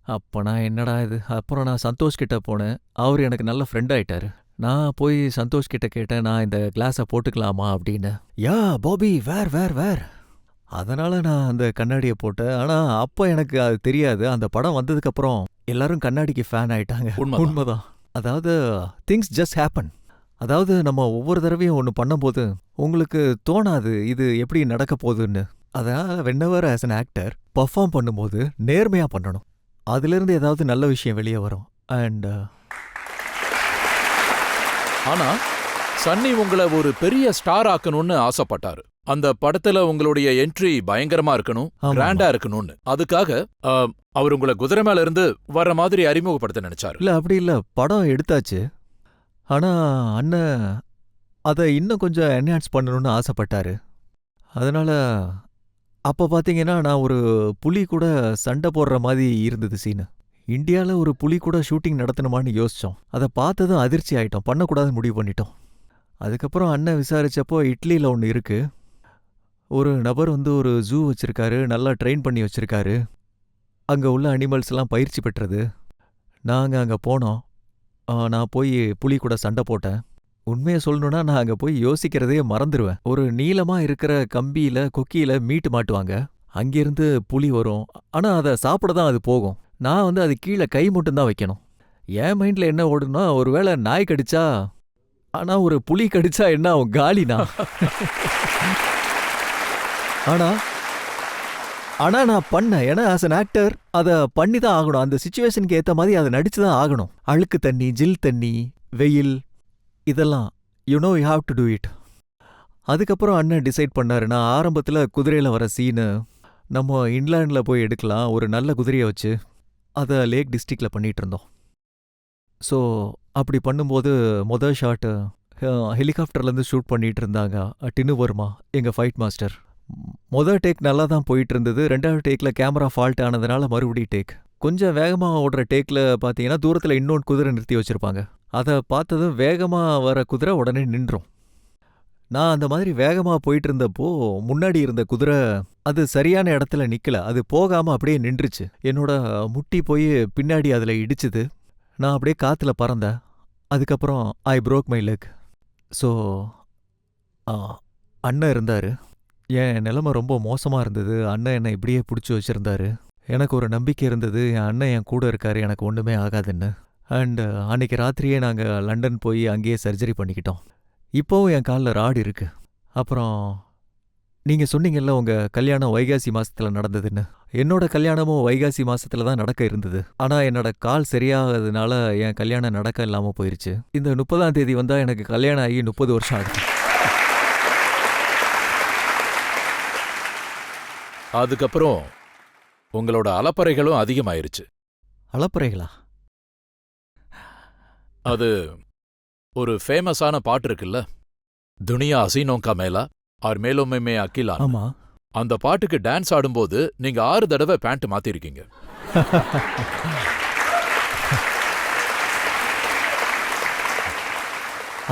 அப்போ நான் என்னடா இது. அப்புறம் நான் சந்தோஷ் கிட்ட போனேன். அவர் எனக்கு நல்ல ஃப்ரெண்ட் ஆயிட்டாரு. நான் போய் சந்தோஷ் கிட்ட கேட்டேன், நான் இந்த கிளாஸை போட்டுக்கலாமா அப்படின்னு. யா பாபி, வேர். அதனால நான் அந்த கண்ணாடியை போட்டேன். ஆனால் அப்போ எனக்கு அது தெரியாது. அந்த படம் வந்ததுக்கப்புறம் எல்லாரும் கண்ணாடிக்கு ஃபேன் ஆயிட்டாங்க. உண்மைதான். அதாவது திங்ஸ் ஜஸ்ட் ஹேப்பன். அதாவது நம்ம ஒவ்வொரு தடவையும் ஒன்று பண்ணும்போது உங்களுக்கு தோணாது இது எப்படி நடக்க போகுதுன்னு. அதான் whenever as an actor perform பண்ணும்போது நேர்மையா பண்ணணும். அதிலிருந்து ஏதாவது நல்ல விஷயம் வெளியே வரும். அண்ட் ஆனா சன்னி உங்களை ஒரு பெரிய ஸ்டார் ஆக்கணும்னு ஆசைப்பட்டாரு. அந்த படத்துல உங்களுடைய என்ட்ரி பயங்கரமா இருக்கணும், ஆமா, கிராண்டா இருக்கணும்னு. அதுக்காக அவர் உங்களை குதிரை மேல இருந்து வர்ற மாதிரி அறிமுகப்படுத்த நினைச்சாரு. இல்லை, அப்படி இல்லை. படம் எடுத்தாச்சு. ஆனால் அண்ணன் அதை இன்னும் கொஞ்சம் என்ஹான்ஸ் பண்ணணும்னு ஆசைப்பட்டாரு. அதனால் அப்போ பார்த்தீங்கன்னா நான் ஒரு புலி கூட சண்டை போடுற மாதிரி இருந்தது சீனு. இந்தியாவில் ஒரு புலி கூட ஷூட்டிங் நடத்தணுமான்னு யோசித்தோம். அதை பார்த்ததும் அதிர்ச்சி ஆகிட்டோம். பண்ணக்கூடாதுன்னு முடிவு பண்ணிட்டோம். அதுக்கப்புறம் அண்ணன் விசாரித்தப்போ இட்லியில் ஒன்று இருக்குது. ஒரு நபர் வந்து ஒரு ஜூ வச்சுருக்காரு, நல்லா ட்ரெயின் பண்ணி வச்சுருக்காரு. அங்கே உள்ள அனிமல்ஸ்லாம் பயிற்சி பெற்றது. நாங்கள் அங்கே போனோம். நான் போய் புலி கூட சண்டை போட்டேன். உண்மையை சொல்லணுன்னா நான் அங்கே போய் யோசிக்கிறதே மறந்துடுவேன். ஒரு நீளமாக இருக்கிற கம்பியில் கொக்கியில் மீட்டு மாட்டுவாங்க. அங்கேருந்து புலி வரும். ஆனால் அதை சாப்பிட தான் அது போகும். நான் வந்து அது கீழே கை மட்டும்தான் வைக்கணும். என் மைண்டில் என்ன ஓடுனா, ஒருவேளை நாய் கடிச்சா, ஆனால் ஒரு புலி கடிச்சா என்ன ஆகும், காலினா. ஆனால் நான் பண்ணேன். ஏன்னா ஆஸ் அன் ஆக்டர் அதை பண்ணி தான் ஆகணும். அந்த சிச்சுவேஷனுக்கு ஏற்ற மாதிரி அதை நடிச்சு தான் ஆகணும். அழுக்கு தண்ணி, ஜில் தண்ணி, வெயில், இதெல்லாம் you have to do it. அதுக்கப்புறம் அண்ணன் டிசைட் பண்ணாரு, நான் ஆரம்பத்துல குதிரையில வர சீனு நம்ம இன்லேண்ட்ல போய் எடுக்கலாம், ஒரு நல்ல குதிரையை வச்சு. அதை லேக் டிஸ்ட்ரிக்ட்ல பண்ணிட்டு இருந்தோம். ஸோ அப்படி பண்ணும்போது மொதல் ஷாட்டு ஹெலிகாப்டர்லேருந்து ஷூட் பண்ணிட்டு இருந்தாங்க டினு வர்மா, எங்கள் ஃபைட் மாஸ்டர். மொதல் டேக் நல்லா தான் போயிட்டு இருந்தது. ரெண்டாவது டேக்கில் கேமரா ஃபால்ட் ஆனதுனால மறுபடியும் டேக். கொஞ்சம் வேகமாக ஓடுற டேக்கில் பார்த்தீங்கன்னா தூரத்தில் இன்னொன்று குதிரை நிறுத்தி வச்சுருப்பாங்க. அதை பார்த்ததும் வேகமாக வர குதிரை உடனே நின்றும். நான் அந்த மாதிரி வேகமாக போயிட்டு இருந்தப்போ முன்னாடி இருந்த குதிரை அது சரியான இடத்துல நிற்கல, அது போகாமல் அப்படியே நின்றுச்சு. என்னோட முட்டி போய் பின்னாடி அதில் இடிச்சுது. நான் அப்படியே காற்றுல பறந்தேன். அதுக்கப்புறம் ஐ broke மை லெக். ஸோ அண்ணன் இருந்தார். என் நிலைமை ரொம்ப மோசமாக இருந்தது. அண்ணன் என்னை இப்படியே பிடிச்சி வச்சுருந்தாரு. எனக்கு ஒரு நம்பிக்கை இருந்தது, என் அண்ணன் என் கூட இருக்காரு, எனக்கு ஒன்றுமே ஆகாதுன்னு. அண்டு அன்னைக்கு ராத்திரியே நாங்கள் லண்டன் போய் அங்கேயே சர்ஜரி பண்ணிக்கிட்டோம். இப்போவும் என் காலில் ராடு இருக்கு. அப்புறம் நீங்கள் சொன்னீங்கல்ல உங்கள் கல்யாணம் வைகாசி மாதத்தில் நடந்ததுன்னு. என்னோட கல்யாணமும் வைகாசி மாதத்தில் தான் நடக்க இருந்தது. ஆனால் என்னோட கால் சரியாகாததுனால என் கல்யாணம் நடக்க இல்லாமல் போயிருச்சு. இந்த 30ஆம் தேதி வந்தால் எனக்கு கல்யாணம் ஆகி 30 வருஷம் ஆகுது. அதுக்கப்புறம் உங்களோட அலப்பறைகளும் அதிகமாயிருச்சு. அளப்பறைகளா? அது ஒரு ஃபேமஸான பாட்டு இருக்குல்ல, துனியா ஹசீனோங்கா மேலா ஆர் மேலோமே மே அக்கிலா. ஆமா. அந்த பாட்டுக்கு டான்ஸ் ஆடும்போது நீங்க 6 தடவை பேண்ட் மாத்திருக்கீங்க.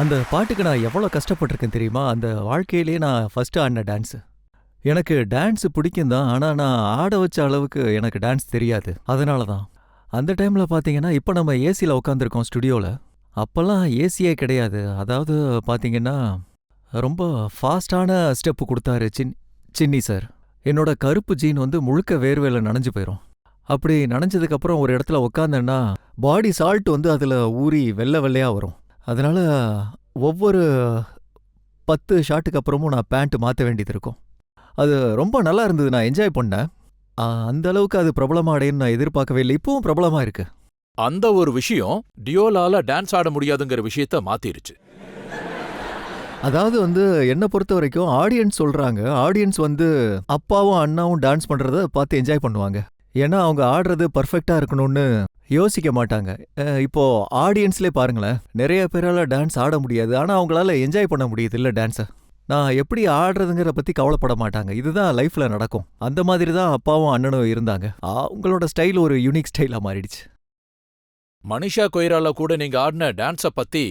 அந்த பாட்டுக்கு நான் எவ்வளோ கஷ்டப்பட்டிருக்கேன் தெரியுமா? அந்த வாழ்க்கையிலேயே நான் ஃபர்ஸ்ட் ஆடின டான்ஸு. எனக்கு டான்ஸு பிடிக்கும் தான், ஆனால் நான் ஆட வச்ச அளவுக்கு எனக்கு டான்ஸ் தெரியாது. அதனால தான் அந்த டைமில் பார்த்தீங்கன்னா, இப்போ நம்ம ஏசியில் உட்காந்துருக்கோம் ஸ்டுடியோவில். அப்போல்லாம் ஏசியே கிடையாது. அதாவது பார்த்தீங்கன்னா ரொம்ப ஃபாஸ்டான ஸ்டெப்பு கொடுத்தாரு சின்னி சார். என்னோட கருப்பு ஜீன் வந்து முழுக்க வேர்வையில் நனைஞ்சு போயிடும். அப்படி நனைஞ்சதுக்கப்புறம் ஒரு இடத்துல உட்காந்தேன்னா பாடி சால்ட் வந்து அதில் ஊறி வெள்ளை வெள்ளையாக வரும். அதனால ஒவ்வொரு 10 ஷாட்டுக்கு அப்புறமும் நான் பேண்ட் மாற்ற வேண்டியது இருக்கும். அது ரொம்ப நல்லா இருந்தது, நான் என்ஜாய் பண்ணேன். அந்த அளவுக்கு அது பிரபலமாக அடையுன்னு நான் எதிர்பார்க்கவே இல்லை. இப்பவும் பிரபலமாக இருக்கு. அந்த ஒரு விஷயம் டியோலால டான்ஸ் ஆட முடியாதுங்கிற விஷயத்த மாத்திருச்சு. அதாவது வந்து என்னை பொறுத்த வரைக்கும் ஆடியன்ஸ் சொல்றாங்க, ஆடியன்ஸ் வந்து அப்பாவும் அண்ணாவும் டான்ஸ் பண்றத பார்த்து என்ஜாய் பண்ணுவாங்க. ஏன்னா அவங்க ஆடுறது பர்ஃபெக்டா இருக்கணும்னு யோசிக்க மாட்டாங்க. இப்போ ஆடியன்ஸ்லேயே பாருங்களேன், நிறைய பேரால டான்ஸ் ஆட முடியாது, ஆனா அவங்களால என்ஜாய் பண்ண முடியுது இல்ல டான்ஸை. நான் எப்படி ஆடுறதுங்கிற பத்தி கவலைப்பட மாட்டாங்க. இதுதான் லைஃப்ல நடக்கும். அந்த மாதிரி தான் அப்பாவும் அண்ணனும் இருந்தாங்க. அவங்களோட ஸ்டைல் ஒரு யூனிக் ஸ்டைலா மாறிடுச்சு. மனிஷா கொய்ரால கூட நீங்க ஆடின டான்ஸ பத்தி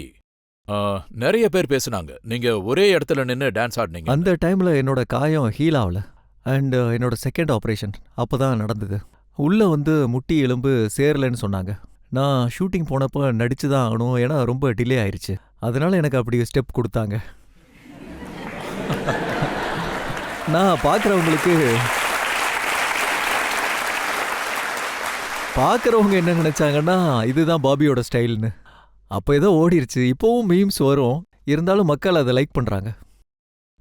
நிறைய பேர் பேசுனாங்க. நீங்க ஒரே இடத்துல நின்னு டான்ஸ் ஆடினீங்க. அந்த டைம்ல என்னோட காயம் ஹீல் ஆகல. அண்ட் என்னோட செகண்ட் ஆப்ரேஷன் அப்பதான் நடந்தது. உள்ள வந்து முட்டி எலும்பு சேரலன்னு சொன்னாங்க. நான் ஷூட்டிங் போனப்போ நடிச்சு தான் ஆகணும், ஏன்னா ரொம்ப டிலே ஆயிருச்சு. அதனால எனக்கு அப்படி ஸ்டெப் கொடுத்தாங்க. நான் பார்க்குறவங்க என்ன நினைச்சாங்கன்னா இதுதான் பாபியோட ஸ்டைல்னு. அப்போ ஏதோ ஓடிருச்சு. இப்போவும் மீம்ஸ் வரும், இருந்தாலும் மக்கள் அதை லைக் பண்றாங்க.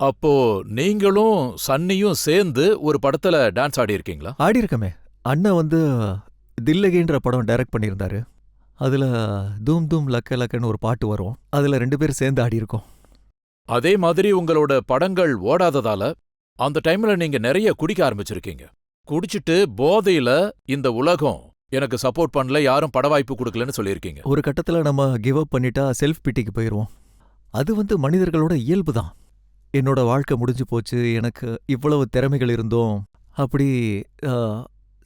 அப்போ நீங்களும் சன்னியும் சேர்ந்து ஒரு படத்துல டான்ஸ் ஆடி இருக்கீங்களா? ஆடி இருக்கமே. அண்ணன் வந்து தில்லகின்ற படம் டைரக்ட் பண்ணியிருந்தாரு. அதுல தூம் தூம் லக்க லக்கன்னு ஒரு பாட்டு வரும். அதுல 2 பேரும் சேர்ந்து ஆடி இருக்கோம். அதே மாதிரி உங்களோட படங்கள் ஓடாததால அந்த டைம்ல நீங்க நிறைய குடிக்க ஆரம்பிச்சிருக்கீங்க. குடிச்சிட்டு போதையில இந்த உலகம் எனக்கு சப்போர்ட் பண்ணல, யாரும் பட வாய்ப்பு கொடுக்கலன்னு சொல்லியிருக்கீங்க. ஒரு கட்டத்துல நம்ம கிவ் அப் பண்ணிட்டா செல்ஃப் பிட்டிக்கு போயிடுவோம். அது வந்து மனிதர்களோட இயல்பு தான். என்னோட வாழ்க்கை முடிஞ்சு போச்சு, எனக்கு இவ்வளவு திறமைகள் இருந்தோம், அப்படி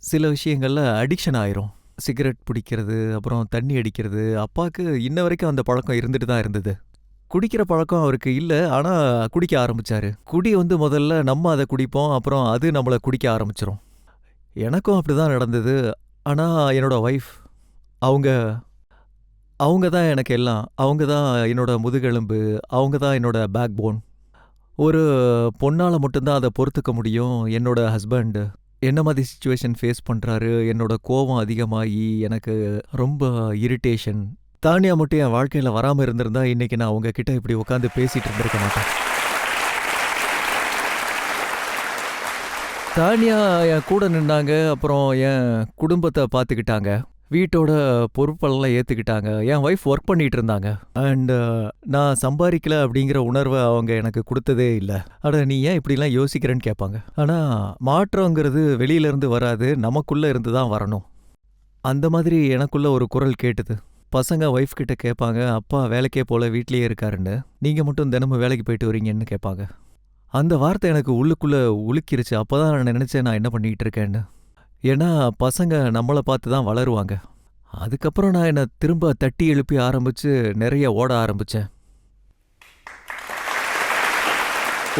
சில விஷயங்கள்ல அடிக்ஷன் ஆயிரும். சிகரெட் பிடிக்கிறது, அப்புறம் தண்ணி அடிக்கிறது. அப்பாவுக்கு இன்ன வரைக்கும் அந்த பழக்கம் இருந்துட்டு தான் இருந்தது. குடிக்கிற பழக்கம் அவருக்கு இல்லை, ஆனால் குடிக்க ஆரம்பிச்சாரு. குடி வந்து முதல்ல நம்ம அதை குடிப்போம், அப்புறம் அது நம்மளை குடிக்க ஆரம்பிச்சிரும். எனக்கும் அப்படிதான் நடந்தது. ஆனால் என்னோட ஒய்ஃப் அவங்க தான் எனக்கு எல்லாம். அவங்க தான் என்னோட முதுகெலும்பு, அவங்க தான் என்னோட பேக் போன். ஒரு பொண்ணால் மட்டும்தான் அதை பொறுத்துக்க முடியும். என்னோட ஹஸ்பண்ட் என்ன மாதிரி சுச்சுவேஷன் ஃபேஸ் பண்ணுறாரு, என்னோட கோபம் அதிகமாகி எனக்கு ரொம்ப இரிட்டேஷன். தானியா மட்டும் என் வாழ்க்கையில் வராமல் இருந்திருந்தா இன்னைக்கு நான் உங்ககிட்ட இப்படி உட்காந்து பேசிட்டு இருந்திருக்க மாட்டேன். தானியா என் கூட நின்னாங்க, அப்புறம் என் குடும்பத்தை பார்த்துக்கிட்டாங்க. வீட்டோட பொறுப்பெல்லாம் ஏத்துக்கிட்டாங்க. என் ஒய்ஃப் ஒர்க் பண்ணிட்டு இருந்தாங்க. அண்ட் நான் சம்பாதிக்கல அப்படிங்கிற உணர்வை அவங்க எனக்கு கொடுத்ததே இல்லை. அட நீ ஏன் இப்படிலாம் யோசிக்கிறேன்னு கேட்பாங்க. ஆனா மாற்றங்கிறது வெளியில இருந்து வராது, நமக்குள்ள இருந்து தான் வரணும். அந்த மாதிரி எனக்குள்ள ஒரு குரல் கேட்டுது. பசங்க ஒய்ஃப் கிட்ட கேட்பாங்க, அப்பா வேலைக்கே போல வீட்லயே இருக்காருன்னு, நீங்க மட்டும் தினமும் வேலைக்கு போயிட்டு வரீங்கன்னு கேட்பாங்க. அந்த வார்த்தை எனக்கு உள்ளுக்குள்ள உலுக்கிருச்சு. அப்பதான் நான் நினைச்சேன் நான் என்ன பண்ணிட்டு இருக்கேன்னு. ஏன்னா பசங்க நம்மளை பார்த்து தான் வளருவாங்க. அதுக்கப்புறம் நான் என்னை திரும்ப தட்டி எழுப்பி ஆரம்பிச்சு நிறைய ஓட ஆரம்பிச்சேன்.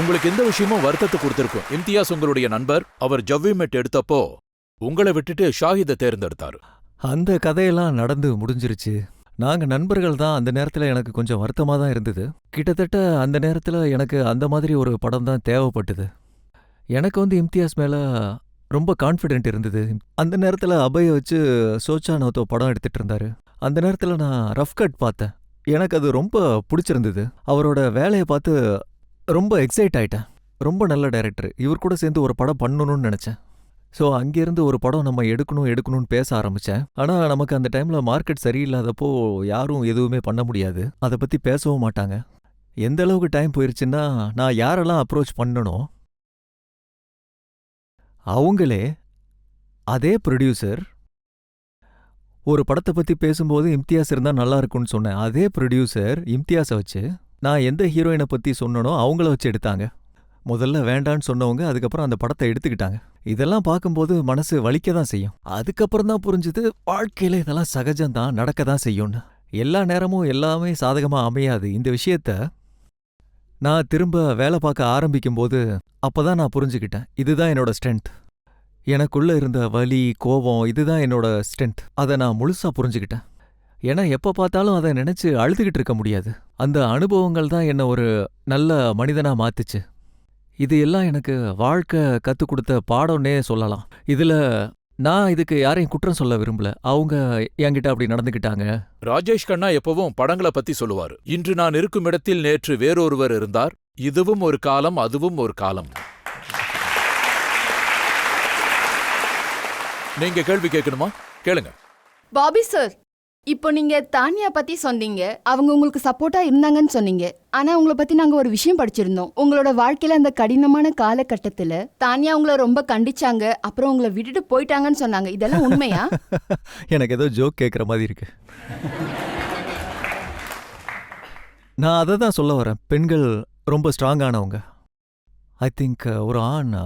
உங்களுக்கு எந்த விஷயமும் வருத்தத்தை கொடுத்திருக்கும். இம்தியாஸ் உங்களுடைய நண்பர். அவர் ஜவ்விமெட் எடுத்தப்போ உங்களை விட்டுட்டு ஷாஹிதை தேர்ந்தெடுத்தாரு. அந்த கதையெல்லாம் நடந்து முடிஞ்சிருச்சு. நாங்க நண்பர்கள் தான். அந்த நேரத்துல எனக்கு கொஞ்சம் வருத்தமா தான் இருந்தது. கிட்டத்தட்ட அந்த நேரத்துல எனக்கு அந்த மாதிரி ஒரு படம் தான் தேவைப்பட்டது. எனக்கு இம்தியாஸ் மேல ரொம்ப கான்ஃபிடென்ட் இருந்தது. அந்த நேரத்துல அபய வச்சு சோச்சா நோத்தோ படம் எடுத்துட்டு இருந்தாரு. அந்த நேரத்துல நான் ரஃப் கட் பார்த்தேன். எனக்கு அது ரொம்ப பிடிச்சிருந்தது. அவரோட வேலையை பார்த்து ரொம்ப எக்ஸைட் ஆயிட்டேன். ரொம்ப நல்ல டைரக்டர், இவர் கூட சேர்ந்து ஒரு படம் பண்ணணும்னு நினைச்சேன். ஸோ அங்கேருந்து ஒரு படம் நம்ம எடுக்கணும்னு பேச ஆரம்பித்தேன். ஆனால் நமக்கு அந்த டைமில் மார்க்கெட் சரியில்லாதப்போ யாரும் எதுவுமே பண்ண முடியாது, அதை பற்றி பேசவும் மாட்டாங்க. எந்த அளவுக்கு டைம் போயிருச்சுன்னா, நான் யாரெல்லாம் அப்ரோச் பண்ணனோ அவங்களே அதே ப்ரொடியூசர் ஒரு படத்தை பற்றி பேசும்போது இம்தியாஸ் இருந்தால் நல்லா இருக்கும்னு சொன்னேன். அதே ப்ரொடியூசர் இம்தியாஸை வச்சு நான் எந்த ஹீரோயினை பற்றி சொன்னனோ அவங்கள வச்சு எடுத்தாங்க. முதல்ல வேண்டான்னு சொன்னவங்க அதுக்கப்புறம் அந்த படத்தை எடுத்துக்கிட்டாங்க. இதெல்லாம் பார்க்கும்போது மனசு வலிக்க தான் செய்யும். அதுக்கப்புறம் தான் புரிஞ்சுது, வாழ்க்கையில இதெல்லாம் சகஜம்தான், நடக்க தான் செய்யும்னு. எல்லா நேரமும் எல்லாமே சாதகமா அமையாது. இந்த விஷயத்த நான் திரும்ப வேலை பார்க்க ஆரம்பிக்கும்போது அப்பதான் நான் புரிஞ்சுக்கிட்டேன், இதுதான் என்னோட ஸ்ட்ரென்த். எனக்குள்ள இருந்த வலி, கோபம், இதுதான் என்னோட ஸ்ட்ரென்த். அதை நான் முழுசா புரிஞ்சுக்கிட்டேன். ஏன்னா எப்ப பார்த்தாலும் அதை நினைச்சு அழுதுகிட்டு இருக்க முடியாது. அந்த அனுபவங்கள் தான் என்ன ஒரு நல்ல மனிதனா மாத்துச்சு. இது எல்லாம் எனக்கு வாழ்க்கை கத்துக் கொடுத்த பாடம்னே சொல்லலாம். இதுல நான் இதுக்கு யாரையும் குற்றம் சொல்ல விரும்பல. அவங்க என்கிட்ட அப்படி நடந்துக்கிட்டாங்க. ராஜேஷ் கண்ணா எப்பவும் படங்களை பத்தி சொல்லுவாரு. இன்று நான் இருக்கும் இடத்தில் நேற்று வேறொருவர் இருந்தார். இதுவும் ஒரு காலம், அதுவும் ஒரு காலம். நீங்க கேள்வி கேட்கணுமா? கேளுங்க. பாபி சார், இப்போ நீங்க தானியா பத்தி சொன்னீங்க. அவங்க உங்களுக்கு சப்போர்ட்டா இருந்தாங்கன்னு சொன்னீங்க. ஆனா உங்களை பத்தி நாங்க ஒரு விஷயம் படிச்சிருந்தோம். உங்களோட வாழ்க்கையில அந்த கடினமான காலகட்டத்துல தானியா உங்களை ரொம்ப கண்டிச்சாங்க, அப்புறம் உங்களை விட்டுட்டு போயிட்டாங்கன்னு சொன்னாங்க. இதெல்லாம் உண்மையா? எனக்கு ஏதோ ஜோக் கேட்குற மாதிரி இருக்கு. நான் அதை தான் சொல்ல வரேன். பெண்கள் ரொம்ப ஸ்ட்ராங்கானவங்க. ஐ திங்க் ஒரு ஆண்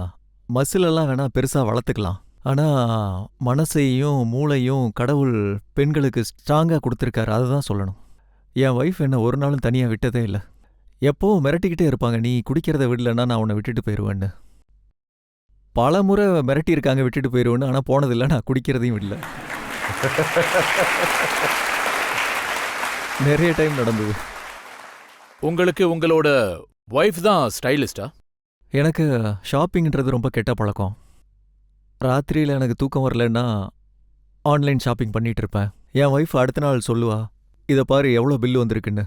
மசிலெல்லாம் வேணா பெருசா வளர்த்துக்கலாம். ஆனா மனசையும் மூளையும் கடவுள் பெண்களுக்கு ஸ்ட்ராங்கா கொடுத்துருக்காரு. அதை தான் சொல்லணும். என் ஒய்ஃப் என்ன ஒரு நாளும் தனியா விட்டதே இல்லை. எப்பவும் மிரட்டிக்கிட்டே இருப்பாங்க, நீ குடிக்கிறத விடலன்னா நான் உன்னை விட்டுட்டு போயிடுவேன்னு. பல முறை மிரட்டியிருக்காங்க விட்டுட்டு போயிடுவேன்னு. ஆனால் போனதில்லை, நான் குடிக்கிறதையும் விடல. நிறைய டைம் நடந்தது. உங்களுக்கு உங்களோட ஒய்ஃப் தான் ஸ்டைலிஸ்டா? எனக்கு ஷாப்பிங்ன்றது ரொம்ப கெட்ட பழக்கம். ராத்திரியில் எனக்கு தூக்கம் வரலன்னா ஆன்லைன் ஷாப்பிங் பண்ணிட்டு இருப்பேன். என் ஒய்ஃப் அடுத்த நாள் சொல்லுவா, இதை பாரு எவ்வளோ பில்லு வந்திருக்குன்னு.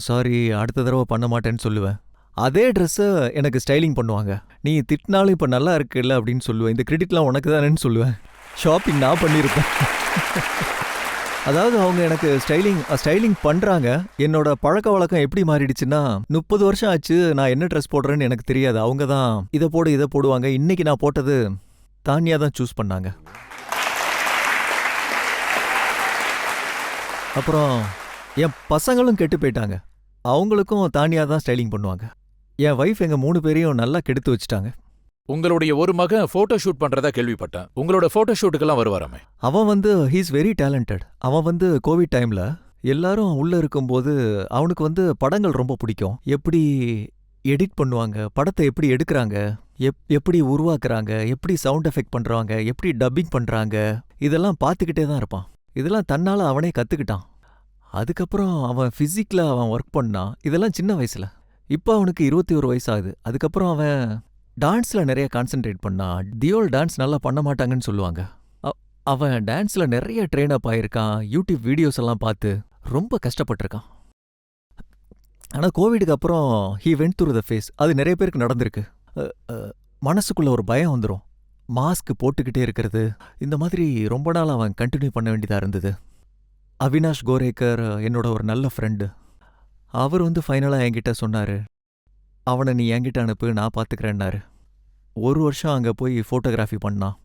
சாரி, அடுத்த தடவை பண்ண மாட்டேன்னு சொல்லுவேன். அதே ட்ரெஸ்ஸை எனக்கு ஸ்டைலிங் பண்ணுவாங்க. நீ திட்டினாலும் இப்போ நல்லா இருக்குல்ல அப்படின்னு சொல்லுவேன். இந்த கிரெடிட்லாம் உனக்கு தானேன்னு சொல்லுவேன். ஷாப்பிங் நான் பண்ணியிருப்பேன். அதாவது அவங்க எனக்கு ஸ்டைலிங் பண்ணுறாங்க. என்னோட பழக்க வழக்கம் எப்படி மாறிடுச்சுன்னா, 30 வருஷம் ஆச்சு நான் என்ன ட்ரெஸ் போடுறேன்னு எனக்கு தெரியாது. அவங்க தான் இதை போடுவாங்க. இன்னைக்கு நான் போட்டது தானியா தான் சூஸ் பண்ணாங்க. அப்புறம் என் பசங்களும் கெட்டு போயிட்டாங்க. அவங்களுக்கும் தானியா தான் ஸ்டைலிங் பண்ணுவாங்க. என் ஒய்ஃப் எங்க 3 பேரையும் நல்லா கெடுத்து வச்சுட்டாங்க. உங்களுடைய ஒரு மகன் போட்டோ ஷூட் பண்றதா கேள்விப்பட்டேன். உங்களோட போட்டோ ஷூட்டுக்கெல்லாம் வருவாராமே. அவன் ஹீஸ் வெரி டேலண்டட். அவன் கோவிட் டைம்ல எல்லாரும் உள்ள இருக்கும்போது அவனுக்கு படங்கள் ரொம்ப பிடிக்கும். எப்படி எடிட் பண்ணுவாங்க, படத்தை எப்படி எடுக்கிறாங்க, எப்படி உருவாக்குறாங்க, எப்படி சவுண்ட் எஃபெக்ட் பண்றாங்க, எப்படி டப்பிங் பண்றாங்க, இதெல்லாம் பார்த்துக்கிட்டே தான் இருப்பான். இதெல்லாம் தன்னால அவனே கத்துக்கிட்டான். அதுக்கப்புறம் அவன் பிசிக்ல ஒர்க் பண்ணான். இதெல்லாம் சின்ன வயசுல. இப்போ அவனுக்கு 21 வயசு ஆகுது. அதுக்கப்புறம் அவன் டான்ஸ்ல நிறைய கான்சென்ட்ரேட் பண்ணான். தியோல் டான்ஸ் நல்லா பண்ண மாட்டாங்கன்னு சொல்லுவாங்க. அவன் டான்ஸ்ல நிறைய ட்ரெயின் அப் ஆயிருக்கான். யூடியூப் வீடியோஸ் எல்லாம் பார்த்து ரொம்ப கஷ்டப்பட்டிருக்கான். ஆனா கோவிடுக்கு அப்புறம் he went through the phase. அது நிறைய பேருக்கு நடந்திருக்கு. மனசுக்குள்ள ஒரு பயம் வந்துடும். மாஸ்க் போட்டுக்கிட்டே இருக்கிறது, இந்த மாதிரி ரொம்ப நாள் அவன் கண்டினியூ பண்ண வேண்டியதா இருந்தது. அவினாஷ் கோரேக்கர் என்னோட ஒரு நல்ல ஃப்ரெண்டு. அவர் வந்து ஃபைனலா என்கிட்ட சொன்னாரு, அவனை நீ என்கிட்ட அனுப்பு, நான் பார்த்துக்கிறேன்னாரு. 1 வருஷம் அங்கே போய் ஃபோட்டோகிராஃபி பண்ணான்.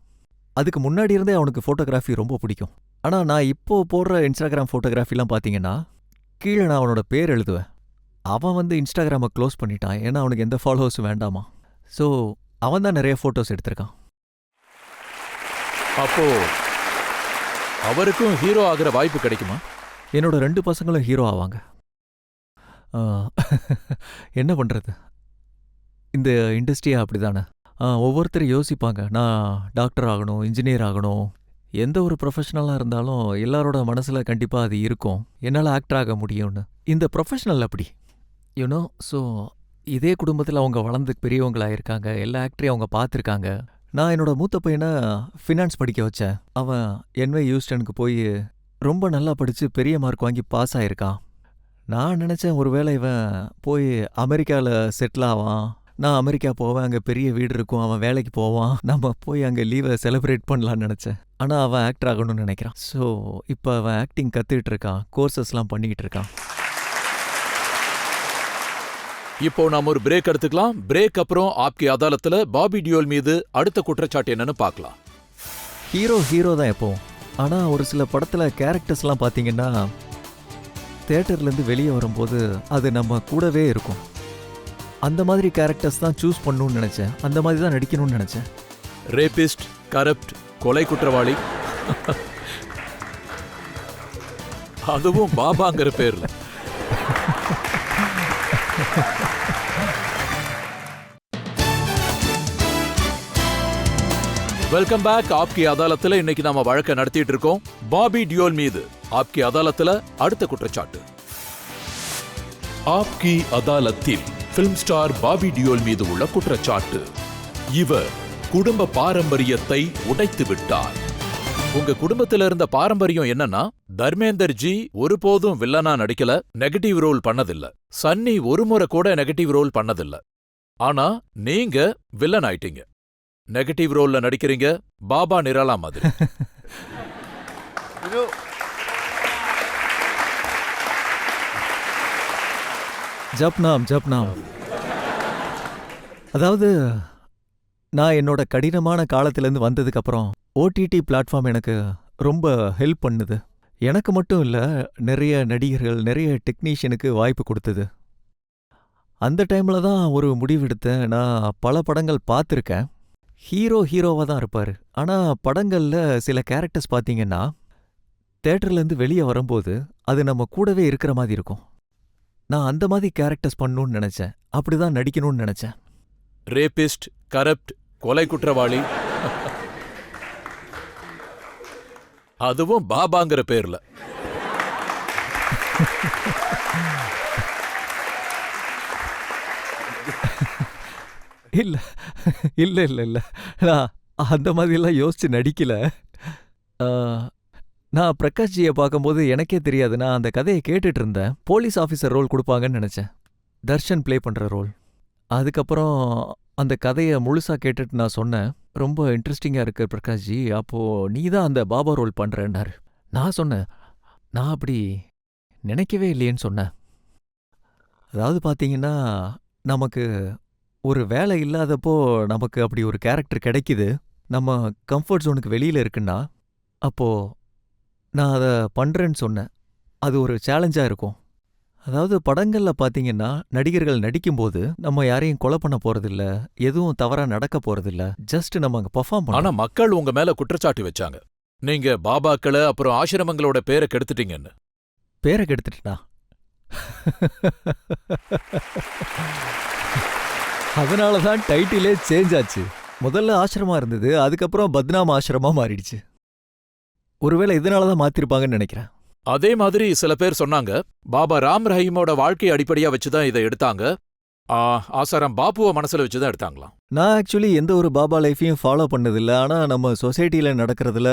அதுக்கு முன்னாடி இருந்தே அவனுக்கு ஃபோட்டோகிராஃபி ரொம்ப பிடிக்கும். ஆனால் நான் இப்போ போடுற இன்ஸ்டாகிராம் ஃபோட்டோகிராஃபிலாம் பார்த்தீங்கன்னா கீழே நான் அவனோட பேர் எழுதுவேன். அவன் வந்து இன்ஸ்டாகிராமை க்ளோஸ் பண்ணிட்டான், ஏன்னா அவனுக்கு எந்த ஃபாலோவர்ஸும் வேண்டாமா. ஸோ அவன் தான் நிறைய ஃபோட்டோஸ் எடுத்திருக்கான். அப்போ அவருக்கும் ஹீரோ ஆகிற வாய்ப்பு கிடைக்குமா? என்னோட 2 பசங்களும் ஹீரோ ஆவாங்க. ஆ, என்ன பண்ணுறது, இந்த இண்டஸ்ட்ரியா அப்படி தானே. ஒவ்வொருத்தரும் யோசிப்பாங்க, நான் டாக்டர் ஆகணும், இன்ஜினியர் ஆகணும். எந்த ஒரு ப்ரொஃபஷனலாக இருந்தாலும் எல்லாரோட மனசில் கண்டிப்பாக அது இருக்கும், என்னால் ஆக்டர் ஆக முடியும்னு. இந்த ப்ரொஃபஷனல் அப்படி யூனோ. ஸோ இதே குடும்பத்தில் அவங்க வளர்ந்து பெரியவங்களாக இருக்காங்க, எல்லா ஆக்டரையும் அவங்க பார்த்துருக்காங்க. நான் என்னோட மூத்த பையனை ஃபினான்ஸ் படிக்க வச்சேன். அவன் NY ஹியூஸ்டனுக்கு போய் ரொம்ப நல்லா படித்து பெரிய மார்க் வாங்கி பாஸ் ஆகிருக்கான். நான் நினச்சேன் ஒருவேளை இவன் போய் அமெரிக்காவில் செட்டில் ஆவான், நான் அமெரிக்கா போவேன், அங்கே பெரிய வீடு இருக்கும், அவன் வேலைக்கு போவான், நம்ம போய் அங்கே லீவை செலிப்ரேட் பண்ணலான்னு நினச்சேன். ஆனால் அவன் ஆக்டர் ஆகணும்னு நினைக்கிறான். ஸோ இப்போ அவன் ஆக்டிங் கற்றுக்கிட்டு இருக்கான், கோர்சஸ்லாம் பண்ணிக்கிட்டு இருக்கான். இப்போ நாம ஒரு பிரேக் எடுத்துக்கலாம். பிரேக் அப்புறம் ஆப்கி அதாலத்துல பாபி டியோல் மீது அடுத்த குற்றச்சாட்டு என்னன்னு பார்க்கலாம். ஹீரோ தான் எப்போவும். ஆனால் ஒரு சில படத்தில் கேரக்டர்ஸ்லாம் பார்த்தீங்கன்னா தேட்டர்லேருந்து வெளியே வரும்போது அது நம்ம கூடவே இருக்கும். அந்த மாதிரி கேரக்டர்ஸ் தான் சூஸ் பண்ணணும்னு நினச்சேன், அந்த மாதிரி தான் நடிக்கணும்னு நினச்சேன். ரேபிஸ்ட், கரப்ட், கொலை குற்றவாளி, அதுவும் பாபாங்கிற பேர்ல. Welcome back. ஆப்கி அதாலத்துல இன்னைக்கு நாம வழக்க நடத்திட்டு இருக்கோம். பாபி டியோல் மீது ஆப்கி அதாலத்துல அடுத்த குற்றச்சாட்டு. ஆப்கி அதாலத்தில் பிலிம் ஸ்டார் பாபி டியோல் மீது உள்ள குற்றச்சாட்டு, இவர் குடும்ப பாரம்பரியத்தை உடைத்து விட்டார். உங்க குடும்பத்துல இருந்த பாரம்பரியம் என்னன்னா, தர்மேந்தர் ஜி ஒருபோதும் வில்லனா நடிக்கல, நெகட்டிவ் ரோல் பண்ணதில்ல. சன்னி ஒரு முறை கூட நெகட்டிவ் ரோல் பண்ணதில்ல. ஆனா நீங்க வில்லன் ஆயிட்டீங்க, நெகட்டிவ் ரோல்ல நடிக்கிறீங்க, பாபா நிராலா மாதிரி. ஜப்னாம். அதாவது நான் என்னோட கடினமான காலத்திலேருந்து வந்ததுக்கப்புறம் OTT பிளாட்ஃபார்ம் எனக்கு ரொம்ப ஹெல்ப் பண்ணுது. எனக்கு மட்டும் இல்லை, நிறைய நடிகர்கள், நிறைய டெக்னீஷியனுக்கு வாய்ப்பு கொடுத்தது. அந்த டைமில் தான் ஒரு முடிவெடுத்தேன். நான் பல படங்கள் பார்த்துருக்கேன். ஹீரோவாக தான் இருப்பார். ஆனால் படங்களில் சில கேரக்டர்ஸ் பார்த்தீங்கன்னா தேட்டர்லேருந்து வெளியே வரும்போது அது நம்ம கூடவே இருக்கிற மாதிரி இருக்கும். நான் அந்த மாதிரி கேரக்டர்ஸ் பண்ணணும்னு நினச்சேன், அப்படி தான் நடிக்கணும்னு நினச்சேன். ரேபிஸ்ட், கரப்ட், கொலை குற்றவாளி, அதுவும் பாபாங்கிற பேர்ல. இல்ல நான் அந்த மாதிரிலாம் யோசிச்சு நடிக்கல. நான் பிரகாஷ்ஜியை பார்க்கும்போது எனக்கே தெரியாது, நான் அந்த கதையை கேட்டுட்டு இருந்தேன். போலீஸ் ஆஃபீஸர் ரோல் கொடுப்பாங்கன்னு நினச்சேன், தர்ஷன் ப்ளே பண்ணுற ரோல். அதுக்கப்புறம் அந்த கதையை முழுசாக கேட்டுட்டு நான் சொன்னேன், ரொம்ப இன்ட்ரெஸ்டிங்காக இருக்கு பிரகாஷ்ஜி, அப்போது நீ தான் அந்த பாபா ரோல் பண்ணுறேன்னாரு. நான் சொன்னேன், நான் அப்படி நினைக்கவே இல்லையேன்னு சொன்னேன். அதாவது பார்த்தீங்கன்னா, நமக்கு ஒரு வேலை இல்லாதப்போ நமக்கு அப்படி ஒரு கேரக்டர் கிடைக்குது, நம்ம கம்ஃபர்ட் ஜோனுக்கு வெளியில் இருக்குன்னா, அப்போது நான் அதை பண்ணுறேன்னு சொன்னேன். அது ஒரு சேலஞ்சாக இருக்கும். அதாவது படங்களில் பார்த்தீங்கன்னா நடிகர்கள் நடிக்கும்போது நம்ம யாரையும் கொலை பண்ண போகிறதில்ல, எதுவும் தவறாக நடக்க போகிறதில்ல, ஜஸ்ட் நம்ம அங்கே பர்ஃபார்ம் பண்ணோம். ஆனா மக்கள் உங்க மேல குற்றச்சாட்டு வச்சாங்க, நீங்க பாபாக்களை அப்புறம் ஆசிரமங்களோட பேரை கெடுத்துட்டீங்கன்னு. பேரை கெடுத்துட்டா? அதனால தான் டைட்டிலே சேஞ்ச் ஆச்சு. முதல்ல ஆசிரமா இருந்தது, அதுக்கப்புறம் பத்னாம் ஆசிரமா மாறிடுச்சு. ஒருவேளை இதனால தான் மாத்திருப்பாங்கன்னு நினைக்கிறேன். அதே மாதிரி சில பேர் சொன்னாங்க, பாபா ராம் ரஹீமோட வாழ்க்கையை அடிப்படையா வச்சுதான் இதை எடுத்தாங்க, ஆசாரம் பாப்புவை மனசுல வச்சுதான் எடுத்தாங்களாம். நான் ஆக்சுவலி எந்த ஒரு பாபா லைஃபையும் ஃபாலோ பண்ணதில்லை. ஆனால் நம்ம சொசைட்டியில் நடக்கிறதுல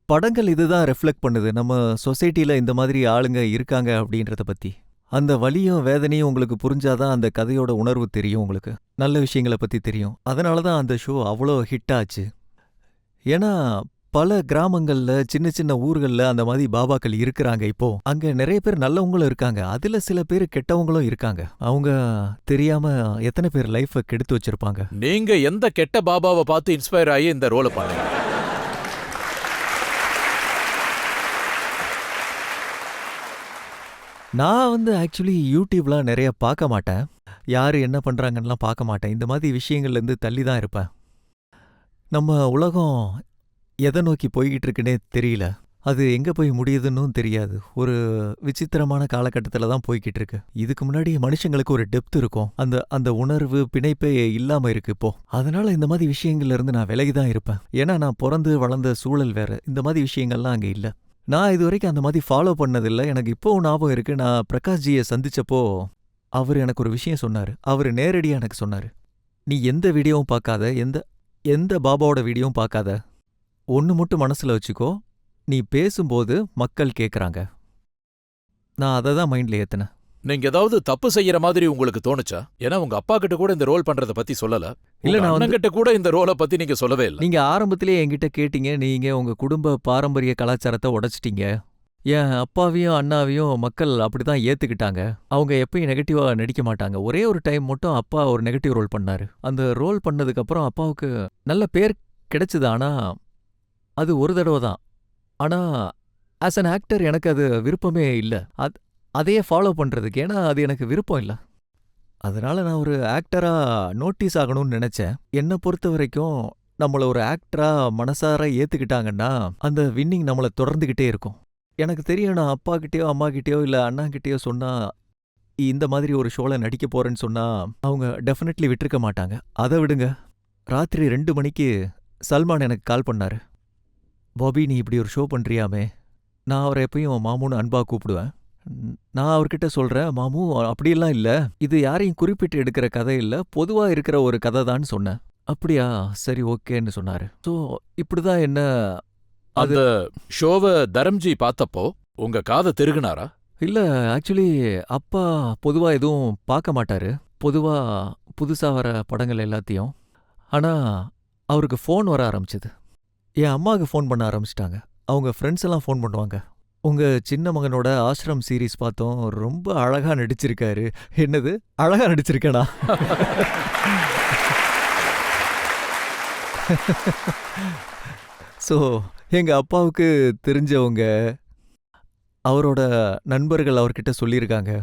படங்கள் இதுதான் ரெஃப்ளெக்ட் பண்ணுது, நம்ம சொசைட்டியில் இந்த மாதிரி ஆளுங்க இருக்காங்க அப்படின்றத பற்றி. அந்த வலியும் வேதனையும் உங்களுக்கு புரிஞ்சாதான் அந்த கதையோட உணர்வு தெரியும் உங்களுக்கு. நல்ல விஷயங்கள பத்தி தெரியும். அதனால தான் அந்த ஷோ அவ்வளோ ஹிட் ஆச்சு. ஏன்னா பல கிராமங்கள்ல சின்ன சின்ன ஊர்கள்ல அந்த மாதிரி பாபாக்கள் இருக்கிறாங்க இப்போ. அங்க நிறைய பேர் நல்லவங்களும் இருக்காங்க. அதுல சில பேர் கெட்டவங்களும் இருக்காங்க. அவங்க தெரியாம எத்தனை பேர் லைஃப கெடுத்து வச்சிருப்பாங்க. நீங்க எந்த கெட்ட பாபாவை பார்த்து இன்ஸ்பயர் ஆகி இந்த ரோலை பண்ணீங்க? நான் வந்து ஆக்சுவலி யூடியூப்லாம் நிறைய பார்க்க மாட்டேன். யாரு என்ன பண்றாங்கன்னுலாம் பார்க்க மாட்டேன். இந்த மாதிரி விஷயங்கள்ல இருந்து தள்ளி தான் இருப்பேன். நம்ம உலகம் எதை நோக்கி போய்கிட்டு இருக்குன்னே தெரியல. அது எங்க போய் முடியுதுன்னும் தெரியாது. ஒரு விசித்திரமான காலகட்டத்துல தான் போய்கிட்டு இருக்கு. இதுக்கு முன்னாடி மனுஷங்களுக்கு ஒரு டெப்த் இருக்கும். அந்த உணர்வு பிணைப்பே இல்லாம இருக்கு இப்போ. அதனால இந்த மாதிரி விஷயங்கள்ல இருந்து நான் விலகி தான் இருப்பேன். ஏன்னா நான் பிறந்து வளர்ந்த சூழல் வேற. இந்த மாதிரி விஷயங்கள்லாம் அங்க இல்ல. நான் இது வரைக்கும் அந்த மாதிரி ஃபாலோ பண்ணதில்ல. எனக்கு இப்போவும் ஞாபகம் இருக்கு. நான் பிரகாஷ்ஜியை சந்திச்சப்போ அவர் எனக்கு ஒரு விஷயம் சொன்னாரு. அவர் நேரடியா எனக்கு சொன்னாரு, நீ எந்த வீடியோவும் பார்க்காத, எந்த பாபாவோட வீடியோவும் பார்க்காத. ஒன்னு மட்டும் மனசுல வச்சுக்கோ, நீ பேசும்போது மக்கள் கேக்குறாங்க. நான் அதை தான் மைண்ட்ல ஏத்துனேன். நீங்க ஏதாவது தப்பு செய்யற மாதிரி உங்களுக்கு தோணுச்சா? ஏன்னா உங்க அப்பா கிட்ட கூட இந்த ரோல் பண்றத பத்தி சொல்லல. இல்ல, நான் அண்ணன் கிட்ட கூட இந்த ரோலை பத்தி நீங்க சொல்லவே இல்ல. நீங்க ஆரம்பத்திலேயே என்கிட்ட கேட்டீங்க, நீங்க உங்க குடும்ப பாரம்பரிய கலாச்சாரத்தை உடைச்சிட்டீங்க. என் அப்பாவையும் அண்ணாவையும் மக்கள் அப்படிதான் ஏத்துக்கிட்டாங்க. அவங்க எப்பயும் நெகட்டிவா நடிக்க மாட்டாங்க. ஒரே ஒரு டைம் மட்டும் அப்பா ஒரு நெகட்டிவ் ரோல் பண்ணாரு. அந்த ரோல் பண்ணதுக்கு அப்புறம் அப்பாவுக்கு நல்ல பேர் கிடைச்சது. ஆனா அது ஒரு தடவை தான். ஆனா ஆஸ் அன் ஆக்டர் எனக்கு அது விருப்பமே இல்ல. அதையே ஃபாலோ பண்றதுக்கு. ஏன்னா அது எனக்கு விருப்பம் இல்ல. அதனால நான் ஒரு ஆக்டரா நோட்டீஸ் ஆகணும்னு நினைச்சேன். என்னை பொறுத்த வரைக்கும் நம்மள ஒரு ஆக்டரா மனசார ஏத்துக்கிட்டாங்கன்னா அந்த வின்னிங் நம்மள தொடர்ந்துகிட்டே இருக்கும். எனக்கு தெரியும், நான் அப்பா கிட்டயோ அம்மா கிட்டயோ இல்ல அண்ணா கிட்டயோ சொன்னா இந்த மாதிரி ஒரு ஷோல நடிக்க போறேன்னு சொன்னா அவங்க டெஃபினெட்லி விட்டுருக்க மாட்டாங்க. அதை விடுங்க. ராத்திரி 2 மணிக்கு சல்மான் எனக்கு கால் பண்ணாரு. பாபி, நீ இப்படி ஒரு ஷோ பண்றியாமே. நான் அவரை எப்பயும் மாமுன்னு அன்பா கூப்பிடுவேன். நான் அவர்கிட்ட சொல்றேன், மாமு அப்படியெல்லாம் இல்ல, இது யாரையும் குறிப்பிட்டு எடுக்கிற கதை இல்ல, பொதுவா இருக்கிற ஒரு கதை தான் சொன்னேன். அப்படியா, சரி ஓகேன்னு சொன்னாரு. ஸோ இப்படிதான் என்ன. அந்த ஷோவை தரம்ஜி பார்த்தப்போ உங்க காதை திருகுனாரா? இல்ல, ஆக்சுவலி அப்பா பொதுவா எதுவும் பார்க்க மாட்டாரு. பொதுவா புதுசா வர படங்கள் எல்லாத்தையும். ஆனா அவருக்கு ஃபோன் வர ஆரம்பிச்சது. என் அம்மாவுக்கு ஃபோன் பண்ண ஆரம்பிச்சிட்டாங்க. அவங்க ஃப்ரெண்ட்ஸ் எல்லாம் ஃபோன் பண்ணுவாங்க. உங்க சின்ன மகனோட ஆசிரம் சீரீஸ் பார்த்தோம், ரொம்ப அழகா நடிச்சிருக்காரு. என்னது அழகா நடிச்சிருக்கேனா? ஸோ எங்க அப்பாவுக்கு தெரிஞ்சவங்க, அவரோட நண்பர்கள் அவர்கிட்ட சொல்லியிருக்காங்க,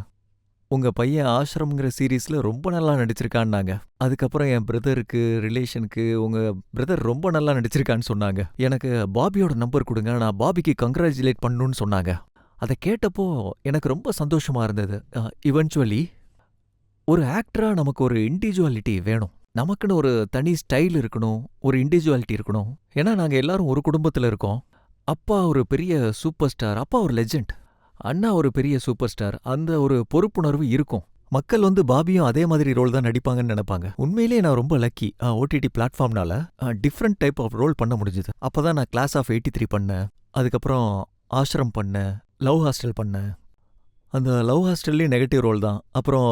உங்க பையன் ஆசிரம்ங்கிற சீரீஸ்ல ரொம்ப நல்லா நடிச்சிருக்கான்னாங்க. அதுக்கப்புறம் என் பிரதருக்கு ரிலேஷனுக்கு உங்க பிரதர் ரொம்ப நல்லா நடிச்சிருக்கான்னு சொன்னாங்க. எனக்கு பாபியோட நம்பர் கொடுங்க, நான் பாபிக்கு கங்க்ராச்சுலேட் பண்ணணும்னு சொன்னாங்க. அதை கேட்டப்போ எனக்கு ரொம்ப சந்தோஷமா இருந்தது. இவென்ச்சுவலி ஒரு ஆக்டரா நமக்கு ஒரு இண்டிவிஜுவாலிட்டி வேணும். நமக்குன்னு ஒரு தனி ஸ்டைல் இருக்கணும், ஒரு இண்டிவிஜுவாலிட்டி இருக்கணும். ஏன்னா நாங்க எல்லாரும் ஒரு குடும்பத்துல இருக்கோம். அப்பா ஒரு பெரிய சூப்பர் ஸ்டார், அப்பா ஒரு லெஜெண்ட், அண்ணா ஒரு பெரிய சூப்பர் ஸ்டார். அந்த ஒரு பொறுப்புணர்வு இருக்கும். மக்கள் பாபியும் அதே மாதிரி ரோல் தான் நடிப்பாங்கன்னு நினைப்பாங்க. உண்மையிலேயே நான் ரொம்ப லக்கி. ஓடிடி பிளாட்ஃபார்ம்னால டிஃப்ரெண்ட் டைப் ஆஃப் ரோல் பண்ண முடிஞ்சது. அப்பதான் நான் கிளாஸ் ஆஃப் 83 பண்ணேன். அதுக்கப்புறம் ஆசிரம் பண்ணேன், லவ் ஹாஸ்டல் பண்ணேன். அந்த லவ் ஹாஸ்டல்லையும் நெகட்டிவ் ரோல் தான். அப்புறம்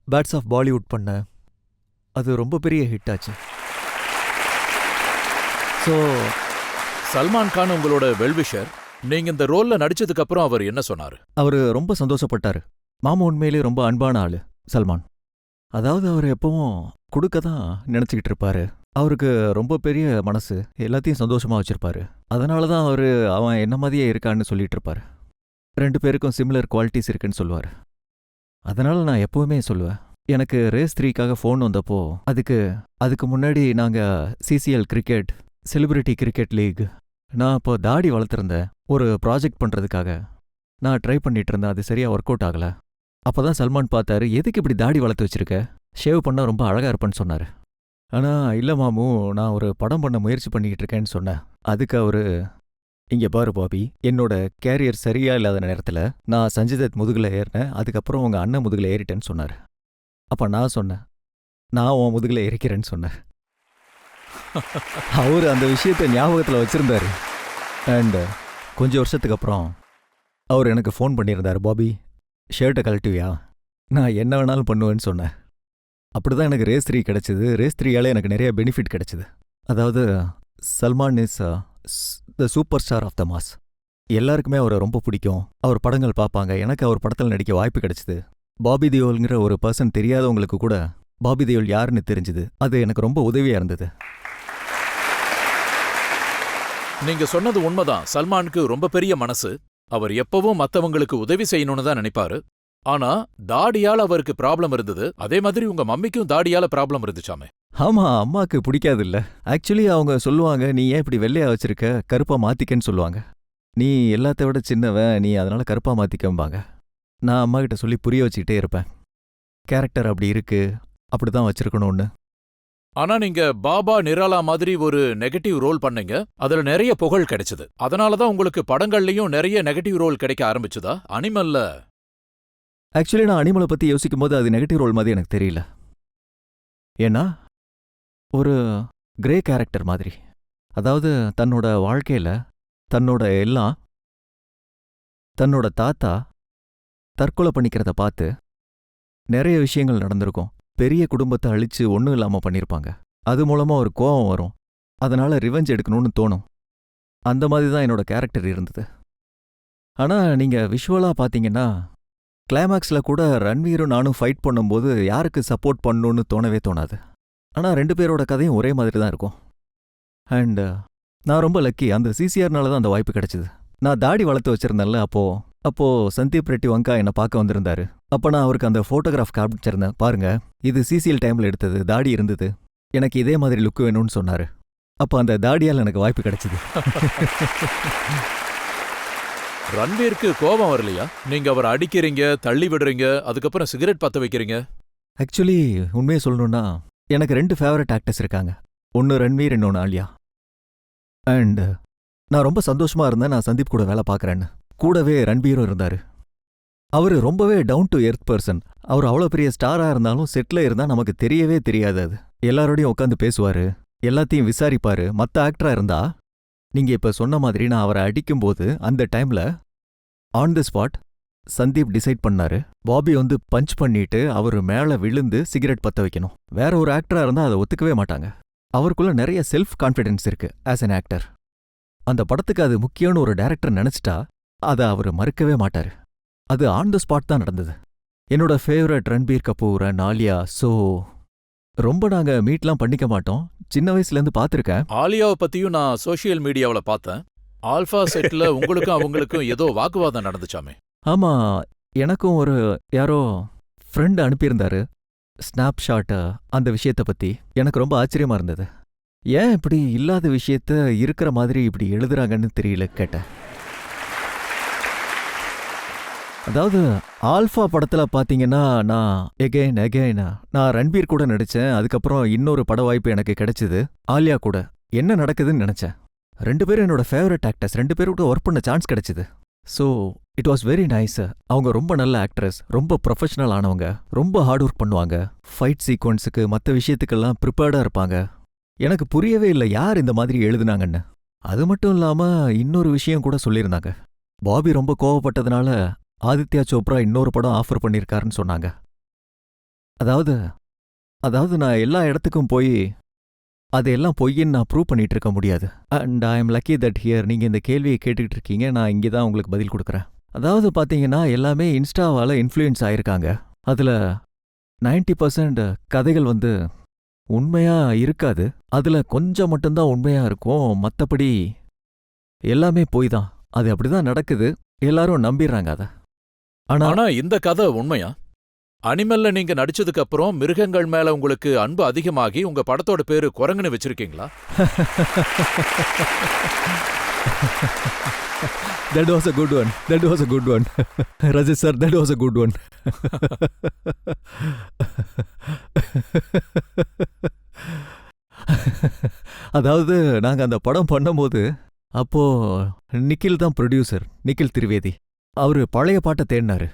பேட்ஸ் ஆஃப் பாலிவுட் பண்ணேன். அது ரொம்ப பெரிய ஹிட் ஆச்சு. ஸோ சல்மான் கான் உங்களோட வெல்விஷர். நீங்க இந்த ரோல்ல நடிச்சதுக்கு அப்புறம் அவர் என்ன சொன்னாரு? அவரு ரொம்ப சந்தோஷப்பட்டாரு. மாமா உண்மையிலே ரொம்ப அன்பான ஆளு சல்மான். அதாவது அவர் எப்பவும் கொடுக்க தான் நினைச்சுக்கிட்டு இருப்பாரு. அவருக்கு ரொம்ப பெரிய மனசு, எல்லாத்தையும் சந்தோஷமா வச்சிருப்பாரு. அதனால தான் அவன் என்ன மாதிரியே இருக்கான்னு சொல்லிட்டு இருப்பாரு. 2 பேருக்கும் சிமிலர் குவாலிட்டிஸ் இருக்குன்னு சொல்லுவாரு. அதனால நான் எப்பவுமே சொல்லுவேன், எனக்கு ரேஸ் 3க்காக ஃபோன் வந்தப்போ அதுக்கு முன்னாடி நாங்க CCL cricket, celebrity cricket league, நான் இப்போ தாடி வளர்த்துருந்தேன். ஒரு ப்ராஜெக்ட் பண்றதுக்காக நான் ட்ரை பண்ணிட்டு இருந்தேன். அது சரியா ஒர்க் அவுட் ஆகல. அப்பதான் சல்மான் பார்த்தாரு, எதுக்கு இப்படி தாடி வளர்த்து வச்சிருக்க, ஷேவ் பண்ணா ரொம்ப அழகா இருப்பேன்னு சொன்னாரு. ஆனா இல்ல மாமு, நான் ஒரு படம் பண்ண முயற்சி பண்ணிக்கிட்டு இருக்கேன்னு சொன்னேன். அதுக்கு அவரு, இங்க பாரு பாபி, என்னோட கேரியர் சரியா இல்லாத நேரத்துல நான் சஞ்சய் தத் முதுகுல ஏறினேன், அதுக்கப்புறம் உங்க அண்ணன் முதுகுல ஏறிட்டேன்னு சொன்னாரு. அப்ப நான் சொன்னேன், நான் உன் முதுகுல ஏறிக்கிறேன்னு சொன்னேன். அவரு அந்த விஷயத்தை ஞாபகத்துல வச்சிருந்தாரு. அண்ட் கொஞ்சம் வருஷத்துக்கு அப்புறம் அவர் எனக்கு ஃபோன் பண்ணியிருந்தாரு, பாபி ஷர்ட்டை கழட்டுவியா? நான் என்ன வேணாலும் பண்ணுவேன்னு சொன்னேன். அப்படிதான் எனக்கு ரேஸ் 3 கிடைச்சது. ரேஸ் 3யால எனக்கு நிறைய பெனிஃபிட் கிடைச்சது. அதாவது Salman is the super star of the mass. எல்லாருக்குமே அவரை ரொம்ப பிடிக்கும். அவர் படங்கள் பார்ப்பாங்க. எனக்கு அவர் படத்தில் நடிக்க வாய்ப்பு கிடைச்சது. பாபி தியோல்ங்கிற ஒரு பர்சன் தெரியாதவங்களுக்கு கூட பாபி தியோல் யாருன்னு தெரிஞ்சுது. அது எனக்கு ரொம்ப உதவியா இருந்தது. நீங்க சொன்னது உண்மைதான். சல்மானுக்கு ரொம்ப பெரிய மனசு. அவர் எப்பவும் மத்தவங்களுக்கு உதவி செய்யணும்னு தான் நினைப்பாரு. ஆனா தாடியால அவருக்கு ப்ராப்ளம் இருந்தது. அதே மாதிரி உங்க மம்மிக்கும் தாடியால ப்ராப்ளம் இருந்துச்சாமே. ஆமா, அம்மாக்கு பிடிக்காது இல்ல. ஆக்சுவலி அவங்க சொல்லுவாங்க, நீ ஏன் இப்படி வெள்ளையா வச்சிருக்க, கருப்பா மாத்திக்கன்னு சொல்லுவாங்க. நீ எல்லாத்த விட சின்னவன், நீ அதனால கருப்பா மாத்திக்கம்பாங்க. நான் அம்மா கிட்ட சொல்லி புரிய வச்சுக்கிட்டே இருப்பேன். கேரக்டர் அப்படி இருக்கு, அப்படிதான் வச்சிருக்கணும்னு. ஆனா நீங்க பாபா நிராலா மாதிரி ஒரு நெகட்டிவ் ரோல் பண்ணீங்க. அதுல நிறைய புகழ் கிடைச்சது. அதனாலதான் உங்களுக்கு படங்கள்லயும் நிறைய நெகட்டிவ் ரோல் கிடைக்க ஆரம்பிச்சுதா? அனிமல்ல ஆக்சுவலி நான் அனிமலை பத்தி யோசிக்கும் போது அது நெகட்டிவ் ரோல் மாதிரி எனக்கு தெரியல. ஏன்னா ஒரு கிரே கேரக்டர் மாதிரி. அதாவது தன்னோட வாழ்க்கையில தன்னோட தாத்தா தற்கொலை பண்ணிக்கிறத பார்த்து நிறைய விஷயங்கள் நடந்திருக்கும். பெரிய குடும்பத்தை அழிச்சு ஒன்றும் இல்லாமல் பண்ணியிருப்பாங்க. அது மூலமா ஒரு கோபம் வரும். அதனால ரிவெஞ்ச் எடுக்கணும்னு தோணும். அந்த மாதிரி தான் என்னோட கேரக்டர் இருந்தது. ஆனால் நீங்கள் விஷுவலாக பார்த்தீங்கன்னா கிளைமேக்ஸில் கூட ரன்வீரும் நானும் ஃபைட் பண்ணும்போது யாருக்கு சப்போர்ட் பண்ணணும்னு தோணவே தோணாது. ஆனால் 2 பேரோட கதையும் ஒரே மாதிரி தான் இருக்கும். அண்ட் நான் ரொம்ப லக்கி. அந்த சிசிஆர்னால தான் அந்த வாய்ப்பு கிடைச்சிது. நான் தாடி வளர்த்து வச்சிருந்தேன்ல, அப்போ சந்தீப் ரெட்டி வங்கா என்னை பார்க்க வந்திருந்தாரு. அப்போ நான் அவருக்கு அந்த ஃபோட்டோகிராஃப் காமிச்சிருந்தேன். பாருங்க, இது சிசிஎல் டைமில் எடுத்தது, தாடி இருந்தது, எனக்கு இதே மாதிரி லுக் வேணும்னு சொன்னார். அப்போ அந்த தாடியால் எனக்கு வாய்ப்பு கிடைச்சிது. ரன்வீருக்கு கோபம் வரலையா? நீங்க அவரை அடிக்கிறீங்க, தள்ளி விடுறீங்க, அதுக்கப்புறம் சிகரெட் பத்த வைக்கிறீங்க. ஆக்சுவலி உண்மையை சொல்லணும்னா எனக்கு 2 ஃபேவரட் ஆக்டர்ஸ் இருக்காங்க. ஒன்று ரன்வீர், இன்னொன்று ஆலியா. அண்ட் நான் ரொம்ப சந்தோஷமா இருந்தேன் நான் சந்தீப் கூட வேலை பார்க்குறேன்னு. கூடவே ரன்வீரும் இருந்தார். அவர் ரொம்பவே டவுன் டு எர்த் பர்சன். அவர் அவ்வளோ பெரிய ஸ்டாராக இருந்தாலும் செட்டில் இருந்தால் நமக்கு தெரியவே தெரியாது. அது எல்லாரோடையும் உட்காந்து பேசுவார், எல்லாத்தையும் விசாரிப்பார். மற்ற ஆக்டராக இருந்தா நீங்கள் இப்போ சொன்ன மாதிரி நான் அவரை அடிக்கும்போது அந்த டைமில் on the spot Sandeep decide பண்ணாரு, பாபி வந்து பஞ்ச் பண்ணிட்டு அவர் மேலே விழுந்து சிகரெட் பற்ற வைக்கணும். வேற ஒரு ஆக்டராக இருந்தால் அதை ஒத்துக்கவே மாட்டாங்க. அவருக்குள்ள நிறைய செல்ஃப் கான்ஃபிடென்ஸ் இருக்கு ஆஸ் அன் ஆக்டர். அந்த படத்துக்கு அது முக்கியம்னு ஒரு டைரக்டர் நினைச்சிட்டா அதை அவர் மறுக்கவே மாட்டாரு. அது ஆன் தி ஸ்பாட் தான் நடந்தது. என்னோட favourite Ranbir Kapoor and Alia. So ரொம்ப நாங்க மீட்லாம் பண்ணிக்க மாட்டோம். சின்ன வயசுலேருந்து பார்த்துருக்கேன். ஆலியாவை பத்தியும் நான் சோஷியல் மீடியாவில் பார்த்தேன். ஆல்ஃபா செட்ல உங்களுக்கும் அவங்களுக்கும் ஏதோ வாக்குவாதம் நடந்துச்சாமே. ஆமா, எனக்கும் ஒரு யாரோ ஃப்ரெண்ட் அனுப்பியிருந்தாரு ஸ்னாப் ஷாட். அந்த விஷயத்தை பத்தி எனக்கு ரொம்ப ஆச்சரியமா இருந்தது. ஏன் இப்படி இல்லாத விஷயத்த இருக்கிற மாதிரி இப்படி எழுதுறாங்கன்னு தெரியல கேட்டேன். அதாவது ஆல்ஃபா படத்துல பாத்தீங்கன்னா நான் எகைன் நான் ரன்பீர் கூட நடிச்சேன். அதுக்கப்புறம் இன்னொரு பட வாய்ப்பு எனக்கு கிடைச்சது ஆலியா கூட. என்ன நடக்குதுன்னு நினைச்சேன். 2 பேரும் என்னோட ஃபேவரட் ஆக்டர்ஸ். 2 பேரும் கூட ஒர்க் பண்ண சான்ஸ் கிடைச்சது. So it was very nice. அவங்க ரொம்ப நல்ல ஆக்ட்ரஸ், ரொம்ப ப்ரொஃபஷனல் ஆனவங்க, ரொம்ப ஹார்ட் ஒர்க் பண்ணுவாங்க. ஃபைட் சீக்வன்ஸுக்கு மற்ற விஷயத்துக்கெல்லாம் ப்ரிப்பேர்டாக இருப்பாங்க. எனக்கு புரியவே இல்லை யார் இந்த மாதிரி எழுதுனாங்கன்னு. அது மட்டும் இல்லாமல் இன்னொரு விஷயம் கூட சொல்லியிருந்தாங்க. பாபி ரொம்ப கோவப்பட்டதுனால ஆதித்யா சோப்ரா இன்னொரு படம் ஆஃபர் பண்ணியிருக்காருன்னு சொன்னாங்க. அதாவது நான் எல்லா இடத்துக்கும் போய் அதையெல்லாம் பொய்ன்னு நான் ப்ரூவ் பண்ணிட்டு இருக்க முடியாது. And I am lucky that here நீங்கள் இந்த கேள்வியை கேட்டுக்கிட்டு இருக்கீங்க. நான் இங்கே தான் உங்களுக்கு பதில் கொடுக்குறேன். அதாவது பார்த்தீங்கன்னா எல்லாமே இன்ஸ்டாவால் இன்ஃப்ளூயன்ஸ் ஆயிருக்காங்க. அதில் 90% கதைகள் வந்து உண்மையாக இருக்காது. அதில் கொஞ்சம் மட்டும்தான் உண்மையாக இருக்கும். மற்றபடி எல்லாமே பொய் தான். அது அப்படி தான் நடக்குது. எல்லாரும் நம்பிடுறாங்க அதை. ஆனா இந்த கதை உண்மையா? அனிமல்ல நீங்க நடிச்சதுக்கு அப்புறம் மிருகங்கள் மேல உங்களுக்கு அன்பு அதிகமாகி உங்க படத்தோட பேரு குரங்குன்னு வச்சிருக்கீங்களா? That was a good one. Rajesh sir, that was a good one. அதாவது நாங்க அந்த படம் பண்ணும்போது அப்போ நிக்கில் தான் ப்ரொடியூசர், நிக்கில் திரிவேதி. அவரு பழைய பாட்டை தேடினாரு.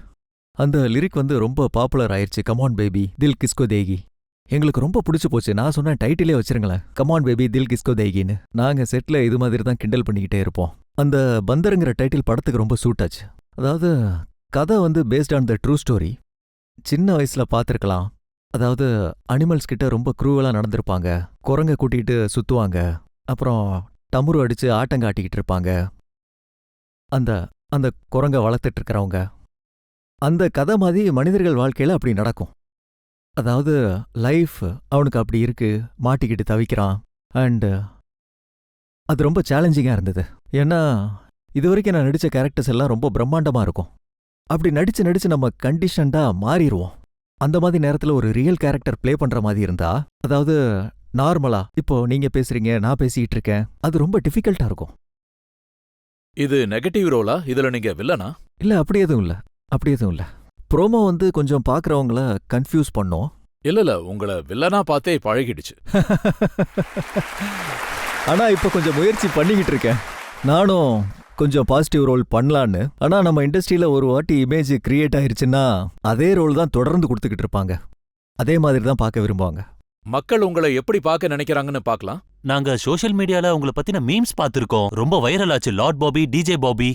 அந்த லிரிக் வந்து ரொம்ப பாப்புலர் ஆயிடுச்சு. கமான் பேபி தில் கிஸ்கோ தேகி. எங்களுக்கு ரொம்ப பிடிச்சு போச்சு. நான் சொன்னேன் டைட்டிலே வச்சிருங்களேன், கமான் பேபி தில் கிஸ்கோ தேகின்னு. நாங்க செட்ல இது மாதிரி தான் கிண்டல் பண்ணிக்கிட்டே இருப்போம். அந்த பந்தருங்கிற டைட்டில் படத்துக்கு ரொம்ப சூட் ஆச்சு. அதாவது கதை வந்து based on the true story. சின்ன வயசுல பார்த்துருக்கலாம். அதாவது அனிமல்ஸ் கிட்ட ரொம்ப க்ரூவலா நடந்திருப்பாங்க. குரங்க கூட்டிட்டு சுத்துவாங்க. அப்புறம் டமுரு அடிச்சு ஆட்டம் காட்டிக்கிட்டு இருப்பாங்க. அந்த அந்த குரங்க வளர்த்துட்டு இருக்கிறவங்க. அந்த கதை மாதிரி மனிதர்கள் வாழ்க்கையில அப்படி நடக்கும். அதாவது லைஃப் அவனுக்கு அப்படி இருக்கு, மாட்டிக்கிட்டு தவிக்கிறான். அண்ட் அது ரொம்ப சேலஞ்சிங்கா இருந்தது. ஏன்னா இது வரைக்கும் நான் நடிச்ச கேரக்டர்ஸ் எல்லாம் ரொம்ப பிரம்மாண்டமா இருக்கும். அப்படி நடிச்சு நடிச்சு நம்ம கண்டிஷன்டா மாறிடுவோம். அந்த மாதிரி நேரத்துல ஒரு ரியல் கேரக்டர் ப்ளே பண்ற மாதிரி இருந்தா, அதாவது நார்மலா இப்போ நீங்க பேசுறீங்க, நான் பேசிக்கிட்டு இருக்கேன், அது ரொம்ப டிஃபிகல்ட்டா இருக்கும். இது நெகட்டிவ் ரோலா? இதுல நீங்க வில்லனா? இல்ல அப்படி எதுவும் இல்ல, அப்படி எதுவும் இல்ல. ப்ரோமோ வந்து கொஞ்சம் பார்க்கறவங்கள கன்ஃபியூஸ் பண்ணோம். இல்ல உங்களை வில்லனா பார்த்தே பழகிடுச்சு. ஆனா இப்ப கொஞ்சம் முயற்சி பண்ணிக்கிட்டு இருக்கேன். நானும் கொஞ்சம் பாசிட்டிவ் ரோல் பண்ணலான்னு. ஆனா நம்ம இண்டஸ்ட்ரியில ஒரு வாட்டி இமேஜ் கிரியேட் ஆயிருச்சுன்னா அதே ரோல் தான் தொடர்ந்து கொடுத்துக்கிட்டு இருப்பாங்க. அதே மாதிரி தான் பார்க்க விரும்புவாங்க. மக்கள் உங்களை எப்படி பார்க்க நினைக்கிறாங்கன்னு பார்க்கலாம். நாங்க சோஷியல் மீடியால உங்களை பத்தின மீம்ஸ் பார்த்திருக்கோம். ரொம்ப வைரல் ஆச்சு. Lord Bobby, DJ Bobby.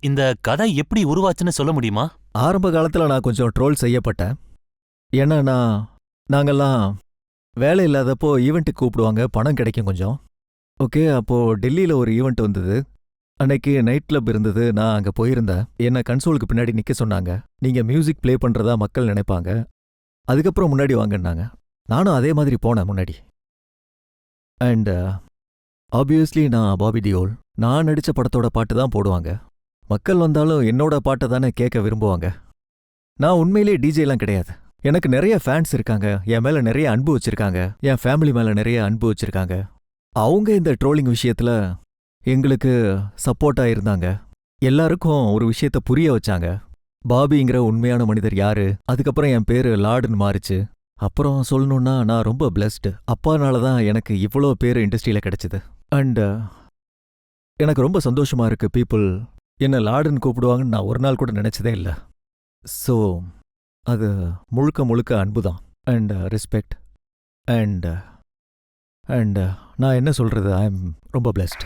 இந்த கதை எப்படி உருவாச்சுன்னு சொல்ல முடியுமா? ஆரம்ப காலத்துல நான் கொஞ்சம் ட்ரோல் செய்யப்பட்டேன். ஏன்னா நாங்கெல்லாம் வேலை இல்லாதப்போ ஈவெண்ட்டுக்கு கூப்பிடுவாங்க, பணம் கிடைக்கும் கொஞ்சம். ஓகே, அப்போ டெல்லியில ஒரு ஈவெண்ட் வந்தது. அன்னைக்கு நைட் கிளப் இருந்தது. நான் அங்க போயிருந்தேன். என்ன கன்சோலுக்கு பின்னாடி நிக்க சொன்னாங்க. நீங்க மியூசிக் ப்ளே பண்றதா மக்கள் நினைப்பாங்க, அதுக்கப்புறம் முன்னாடி வாங்கன்னாங்க. நானும் அதே மாதிரி போனேன் முன்னாடி. அண்ட் ஆப்வியஸ்லி நான் பாபி டியோல். நான் நடிச்ச படத்தோட பாட்டு தான் போடுவாங்க. மக்கள் வந்தாலும் என்னோட பாட்டை தானே கேட்க விரும்புவாங்க. நான் உண்மையிலேயே டிஜேலாம் கிடையாது. எனக்கு நிறைய ஃபேன்ஸ் இருக்காங்க. என் மேல நிறைய அன்பு வச்சிருக்காங்க. என் ஃபேமிலி மேல நிறைய அன்பு வச்சிருக்காங்க. அவங்க இந்த ட்ரோலிங் விஷயத்துல எங்களுக்கு சப்போர்ட்டா இருந்தாங்க. எல்லாருக்கும் ஒரு விஷயத்த புரிய வச்சாங்க. பாபிங்கிற உண்மையான மனிதர் யாரு. அதுக்கப்புறம் என் பேரு லார்டுன்னு மாறிச்சு. அப்புறம் சொல்லணும்னா நான் ரொம்ப பிளஸ்டு. அப்பானால தான் எனக்கு இவ்வளோ பேர் இண்டஸ்ட்ரியில கிடைச்சது. அண்ட் எனக்கு ரொம்ப சந்தோஷமா இருக்கு. பீப்புள் என்ன லார்டுன்னு கூப்பிடுவாங்கன்னு நான் ஒரு நாள் கூட நினைச்சதே இல்லை. ஸோ அது முழுக்க முழுக்க அன்பு தான். And respect. அண்ட் அண்ட் நான் என்ன சொல்றது, ஐ எம் ரொம்ப பிளஸ்ட்.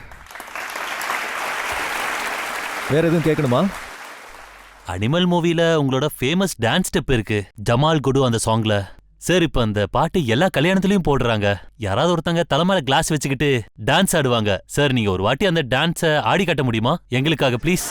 வேற எதுவும் கேட்கணுமா? அனிமல் மூவில உங்களோட ஃபேமஸ் டான்ஸ் ஸ்டெப் இருக்கு, ஜமால் குடு அந்த சாங்ல. சார், இப்ப அந்த பாட்டு எல்லா கல்யாணத்திலயும் போடுறாங்க. யாராவது ஒருத்தங்க தலைமையில கிளாஸ் வச்சுக்கிட்டு டான்ஸ் ஆடுவாங்க. சார், நீங்க ஒரு வாட்டி அந்த டான்ஸ ஆடி காட்ட முடியுமா எங்களுக்காக ப்ளீஸ்?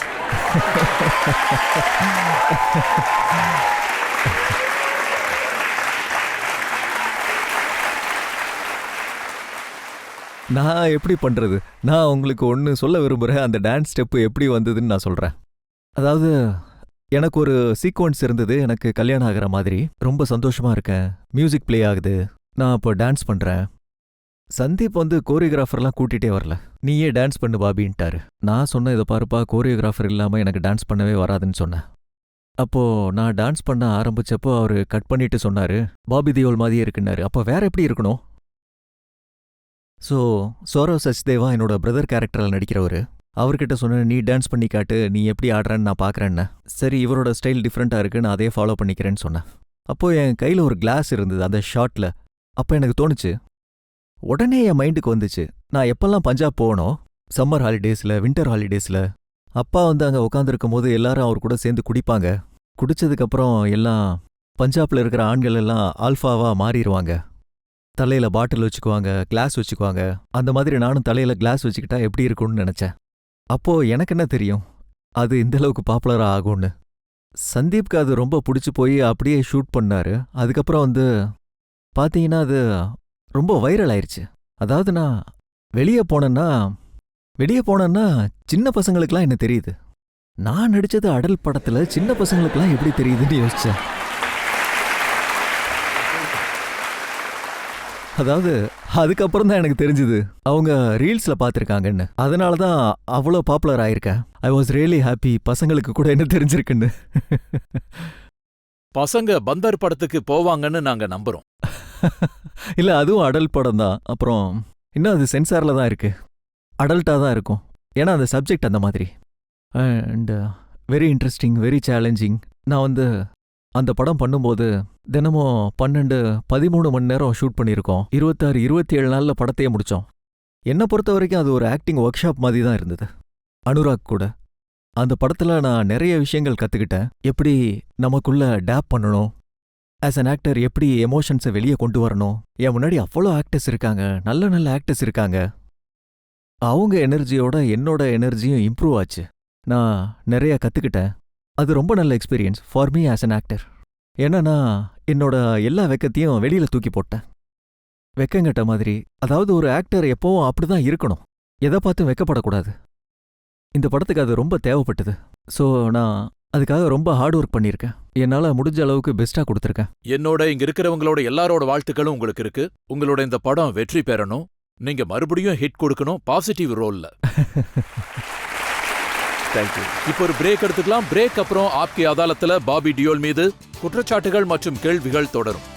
நான் எப்படி பண்றது? நான் உங்களுக்கு ஒன்று சொல்ல விரும்புகிறேன். அந்த டான்ஸ் ஸ்டெப்பு எப்படி வந்ததுன்னு நான் சொல்கிறேன். அதாவது எனக்கு ஒரு சீக்வன்ஸ் இருந்தது. எனக்கு கல்யாணம் ஆகிற மாதிரி. ரொம்ப சந்தோஷமா இருக்கேன். மியூசிக் ப்ளே ஆகுது. நான் இப்போ டான்ஸ் பண்ணுறேன். சந்தீப் வந்து கோரியோகிராஃபர்லாம் கூட்டிகிட்டே வரல. நீயே டான்ஸ் பண்ணு பாபின்ட்டாரு. நான் சொன்னேன், இதை பாருப்பா, கோரியோகிராஃபர் இல்லாமல் எனக்கு டான்ஸ் பண்ணவே வராதுன்னு சொன்னேன். அப்போது நான் டான்ஸ் பண்ண ஆரம்பிச்சப்போ அவர் கட் பண்ணிட்டு சொன்னார், பாபி தியோல் மாதிரியே இருக்குன்னாரு. அப்போ வேற எப்படி இருக்கணும்? ஸோ சௌரவ் சச்தேவா என்னோட பிரதர் கேரக்டரில் நடிக்கிறவர். அவர்கிட்ட சொன்னேன், நீ டான்ஸ் பண்ணி காட்டு, நீ எப்படி ஆடுறன்னு நான் பார்க்குறேன்னு. சரி, இவரோட ஸ்டைல் டிஃப்ரெண்ட்டாக இருக்குது, நான் அதே ஃபாலோ பண்ணிக்கிறேன்னு சொன்னேன். அப்போது என் கையில் ஒரு கிளாஸ் இருந்தது அந்த ஷாட்டில். அப்போ எனக்கு தோணுச்சு, உடனே என் மைண்டுக்கு வந்துச்சு, நான் எப்பெல்லாம் பஞ்சாப் போகணும், சம்மர் ஹாலிடேஸில், வின்டர் ஹாலிடேஸில், அப்பா வந்து அங்கே உட்காந்துருக்கும் போது எல்லாரும் அவர் கூட சேர்ந்து குடிப்பாங்க. குடிச்சதுக்கப்புறம் எல்லாம் பஞ்சாப்ல இருக்கிற ஆண்கள் எல்லாம் ஆல்ஃபாவாக மாறிடுவாங்க. தலையில் பாட்டில் வச்சுக்குவாங்க, கிளாஸ் வச்சுக்குவாங்க. அந்த மாதிரி நானும் தலையில் கிளாஸ் வச்சுக்கிட்டா எப்படி இருக்கும்னு நினச்சேன். அப்போது எனக்கு என்ன தெரியும் அது இந்தளவுக்கு பாப்புலராக ஆகும்னு. சந்தீப்க்கு அது ரொம்ப பிடிச்சி போய் அப்படியே ஷூட் பண்ணாரு. அதுக்கப்புறம் வந்து பார்த்தீங்கன்னா அது ரொம்ப வைரல் ஆயிடுச்சு. அதாவது நான் வெளியே போனேன்னா சின்ன பசங்களுக்கெல்லாம் என்ன தெரியுது. நான் நடித்தது அடல் படத்தில் சின்ன பசங்களுக்கெல்லாம் எப்படி தெரியுதுன்னு யோசித்தேன். அதாவது அதுக்கப்புறம் தான் எனக்கு தெரிஞ்சுது அவங்க ரீல்ஸில் பார்த்துருக்காங்கன்னு. அதனால தான் அவ்வளோ பாப்புலர் ஆயிருக்கேன். I was really happy. பசங்களுக்கு கூட என்ன தெரிஞ்சிருக்குன்னு. பசங்க பந்தர் படத்துக்கு போவாங்கன்னு நாங்க நம்புறோம். இல்லை, அதுவும் அடல்ட் படம் தான். அப்புறம் இன்னும் அது சென்சாரில் தான் இருக்கு. அடல்ட்டாக தான் இருக்கும். ஏன்னா அந்த சப்ஜெக்ட் அந்த மாதிரி. And very interesting, very challenging. நான் வந்து அந்த படம் பண்ணும்போது தினமும் 12-13 மணி நேரம் ஷூட் பண்ணியிருக்கோம். 26-27 நாளில் படத்தையே முடித்தோம். என்னை பொறுத்த வரைக்கும் அது ஒரு ஆக்டிங் ஒர்க் ஷாப் மாதிரி தான் இருந்தது. அனுராக் கூட அந்த படத்துல நான் நிறைய விஷயங்கள் கத்துக்கிட்டேன். எப்படி நமக்குள்ள டேப் பண்ணணும், ஆஸ் அன் ஆக்டர் எப்படி எமோஷன்ஸை வெளியே கொண்டு வரணும். என் முன்னாடி அவ்வளோ ஆக்டர்ஸ் இருக்காங்க, நல்ல நல்ல ஆக்டர்ஸ் இருக்காங்க. அவங்க எனர்ஜியோட என்னோட எனர்ஜியும் இம்ப்ரூவ் ஆச்சு. நான் நிறைய கத்துக்கிட்டேன். அது ரொம்ப நல்ல experience for me as an actor. ஏன்னா நான் என்னோட எல்லா வெக்கத்தையும் வெளியில தூக்கி போட்டேன். வெக்கங்கட்ட மாதிரி. அதாவது ஒரு ஆக்டர் எப்பவும் அப்படிதான் இருக்கணும், எதை பார்த்தும் வெக்கப்படக்கூடாது. இந்த படத்துக்கு அது ரொம்ப தேவைப்பட்டது. ஸோ நான் அதுக்காக ரொம்ப ஹார்ட் ஒர்க் பண்ணியிருக்கேன். என்னால முடிஞ்ச அளவுக்கு பெஸ்டா கொடுத்துருக்கேன். என்னோட இங்க இருக்கிறவங்களோட எல்லாரோட வாழ்த்துக்களும் உங்களுக்கு இருக்கு. உங்களோட இந்த படம் வெற்றி பெறணும். நீங்க மறுபடியும் ஹிட் கொடுக்கணும் பாசிட்டிவ் ரோல்ல. தேங்க்யூ. இப்போ ஒரு பிரேக் எடுத்துக்கலாம். பிரேக் அப்புறம் ஆப்கி அதாலத்துல பாபி டியோல் மீது குற்றச்சாட்டுகள் மற்றும் கேள்விகள் தொடரும்.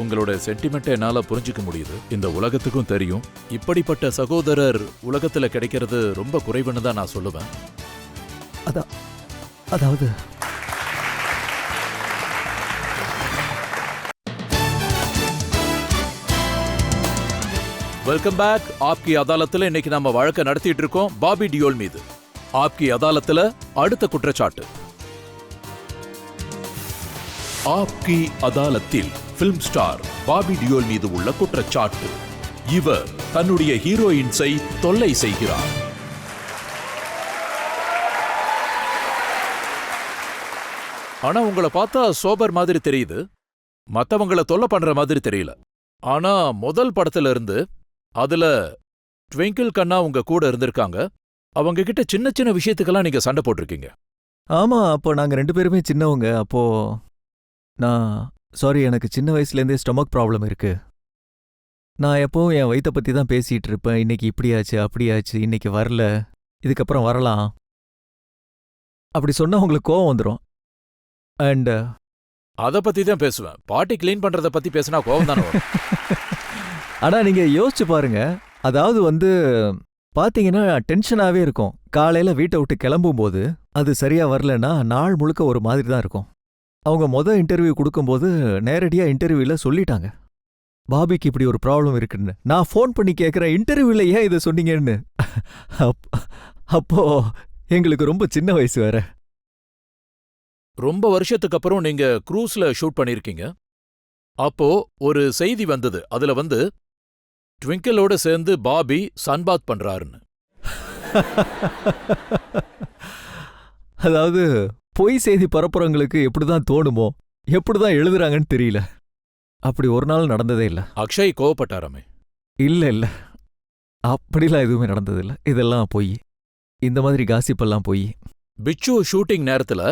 உங்களோட சென்டிமெண்ட்டை என்னால புரிஞ்சுக்க முடியுது. இந்த உலகத்துக்கும் தெரியும் இப்படிப்பட்ட சகோதரர் உலகத்துல கிடைக்கிறது ரொம்ப குறைவுன்னு தான் நான் சொல்லுவேன். அதாவது வெல்கம் பேக். ஆப்கி அதாலத்துல இன்னைக்கு நம்ம வழக்க நடத்திட்டு இருக்கோம் பாபி டியோல் மீது. ஆப்கி அதாலத்துல அடுத்த குற்றச்சாட்டு. ஆப்கி அதாலத்தில் பிலிம் ஸ்டார் பாபி டியோல் மீது உள்ள குற்றச்சாட்டு. இவர் தன்னுடைய ஹீரோயின்ஸை தொல்லை செய்கிறார். ஆனா உங்களை பார்த்தா சோபர் மாதிரி தெரியுது, மத்தவங்கள தொல்லை பண்ற மாதிரி தெரியல. ஆனா முதல் படத்துல இருந்து அதுல ட்விங்கிள் கண்ணா உங்க கூட இருந்திருக்காங்க. அவங்க கிட்ட சின்ன சின்ன விஷயத்துக்கெல்லாம் நீங்க சண்டை போட்டிருக்கீங்க. ஆமா, அப்போ நாங்க 2 பேருமே சின்னவங்க. அப்போ நான் சாரி, எனக்கு சின்ன வயசுலேருந்தே ஸ்டொமக் ப்ராப்ளம் இருக்கு. நான் எப்பவும் என் வயித்தை பற்றி தான் பேசிகிட்டு இருப்பேன். இன்னைக்கு இப்படியாச்சு அப்படியாச்சு, இன்னைக்கு வரல, இதுக்கப்புறம் வரலாம் அப்படி சொன்னா உங்களுக்கு கோவம் வந்துடும். அண்ட் அத பத்தி தான் பேசுவேன். பாட்டி கிளீன் பண்றத பத்தி பேசினா கோவம் தானே வரும். ஆனால் நீங்கள் யோசிச்சு பாருங்க. அதாவது பார்த்தீங்கன்னா டென்ஷனாகவே இருக்கும். காலையில் வீட்டை விட்டு கிளம்பும்போது அது சரியாக வரலன்னா நாள் முழுக்க ஒரு மாதிரி தான் இருக்கும். அவங்க இன்டர்வியூ கொடுக்கும்போது நேரடியாக இன்டர்வியூவில் சொல்லிட்டாங்க, பாபிக்கு இப்படி ஒரு ப்ராப்ளம் இருக்குன்னு. நான் ஃபோன் பண்ணி கேட்குறேன், இன்டர்வியூவில் ஏன் இதை சொன்னீங்கன்னு. அப்போ எங்களுக்கு ரொம்ப சின்ன வயசு வேற. ரொம்ப வருஷத்துக்கு அப்புறம் நீங்க க்ரூஸ்ல ஷூட் பண்ணிருக்கீங்க. அப்போ ஒரு செய்தி வந்தது. அதுல ட்விங்கிளோட சேர்ந்து பாபி சன்பாத் பண்றாருன்னு. அதாவது பொய் செய்தி பரப்புறவங்களுக்கு எப்படிதான் தோணுமோ, எப்படிதான் எழுதுறாங்கன்னு தெரியல. அப்படி ஒரு நாள் நடந்ததே இல்ல. அக்ஷய் கோவப்பட்டாராமே. இல்ல, அப்படிலாம் எதுவுமே நடந்ததில்ல. இதெல்லாம் பொய். இந்த மாதிரி காசிப்பெல்லாம் பொய். பிச்சு ஷூட்டிங் நேரத்துல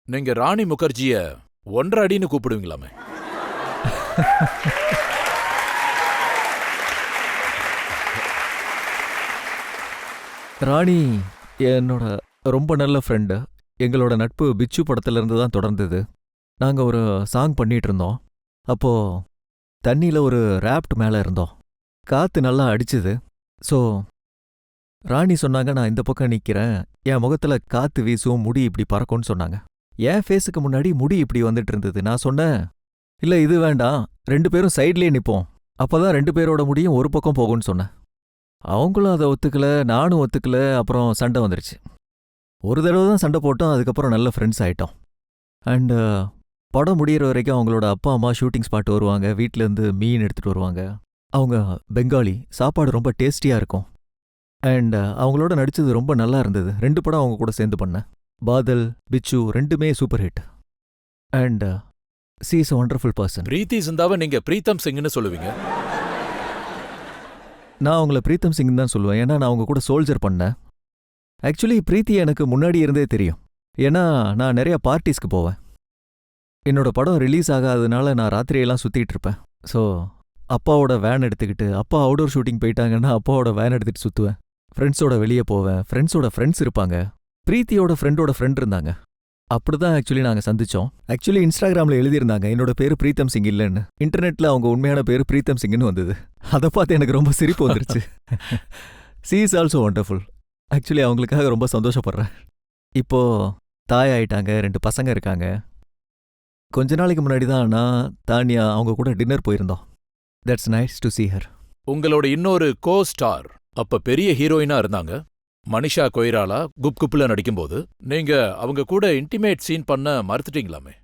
நீங்க ராணி முகர்ஜிய 1.5 அடின்னு கூப்பிடுவீங்களாமே. ராணி என்னோட ரொம்ப நல்ல ஃப்ரெண்டு. எங்களோட நட்பு பிச்சு படத்துல இருந்து தான் தொடர்ந்தது. நாங்க ஒரு சாங் பண்ணிட்டு இருந்தோம். அப்போ தண்ணியில ஒரு ராப்ட் மேல இருந்தோம். காத்து நல்லா அடிச்சுது. ஸோ ராணி சொன்னாங்க, நான் இந்த பக்கம் நிக்கிறேன், என் முகத்துல காத்து வீசும், முடி இப்படி பறக்கும்னு சொன்னாங்க. என் ஃபேஸுக்கு முன்னாடி முடி இப்படி வந்துட்டு இருந்தது. நான் சொன்னேன், இல்ல இது வேண்டாம், 2 பேரும் சைட்லயே நிப்போம், அப்பதான் 2 பேரோட முடியும் ஒரு பக்கம் போகும்னு சொன்னேன். அவங்களும் அதை ஒத்துக்கல, நானும் ஒத்துக்கல. அப்புறம் சண்டை வந்துருச்சு. ஒரு தடவை தான் சண்டை போட்டோம். அதுக்கப்புறம் நல்ல ஃப்ரெண்ட்ஸ் ஆயிட்டோம். அண்ட் படம் முடியிற வரைக்கும் அவங்களோட அப்பா அம்மா ஷூட்டிங் ஸ்பாட் வருவாங்க. வீட்டிலேருந்து மீன் எடுத்துகிட்டு வருவாங்க. அவங்க பெங்காலி, சாப்பாடு ரொம்ப டேஸ்டியாக இருக்கும். அண்ட் அவங்களோட நடிச்சது ரொம்ப நல்லா இருந்தது. 2 படம் அவங்க கூட சேர்ந்து பண்ணேன். பாதல், பிச்சு 2மே super hit. And C is a wonderful person. பிரீத்தி சிந்தாவை நீங்க பிரீத்தம் சிங்னு சொல்லுவீங்க. நான் அவங்கள பிரீத்தம் சிங் தான் சொல்லுவேன். ஏன்னா நான் அவங்க கூட சோல்ஜர் பண்ணேன். ஆக்சுவலி பிரீத்தி எனக்கு முன்னாடி இருந்தே தெரியும். ஏன்னா நான் நிறைய பார்ட்டிஸ்க்கு போவேன். என்னோட படம் ரிலீஸ் ஆகாததுனால நான் ராத்திரியெல்லாம் சுற்றிட்டு இருப்பேன். ஸோ அப்பாவோட வேன் எடுத்துக்கிட்டு, அப்பா அவுடோர் ஷூட்டிங் போயிட்டாங்கன்னா அப்பாவோட வேன் எடுத்துகிட்டு சுற்றுவேன். ஃப்ரெண்ட்ஸோட வெளியே போவேன். ஃப்ரெண்ட்ஸோட ஃப்ரெண்ட்ஸ் இருப்பாங்க. பிரீத்தியோட ஃப்ரெண்டோட ஃப்ரெண்ட் இருந்தாங்க. அப்படிதான் ஆக்சுவலி நாங்கள் சந்திச்சோம். ஆக்சுவலி இன்ஸ்டாகிராமில் எழுதியிருந்தாங்க, என்னோட பேர் பிரீத்தம் சிங் இல்லைன்னு. இன்டர்நெட்டில் அவங்க உண்மையான பேர் பிரீத்தம் சிங்னு வந்தது. அதை பார்த்து எனக்கு ரொம்ப சிரிப்பு வந்துருச்சு. C is also wonderful. Actually அவங்களுக்காக ரொம்ப சந்தோஷப்படுறேன். இப்போ தாய் ஆயிட்டாங்க, 2 பசங்க இருக்காங்க. கொஞ்ச நாளைக்கு முன்னாடி தான் நான் தானியா அவங்க கூட டின்னர் போயிருந்தோம். That's nice to see her. உங்களோட இன்னொரு கோ ஸ்டார் அப்ப பெரிய ஹீரோயினா இருந்தாங்க, மனிஷா கொய்ராலா குப் குப்ல நடிக்கும்போது. நீங்க அவங்க கூட இன்டிமேட் சீன் பண்ண மறுத்துட்டீங்களாமே?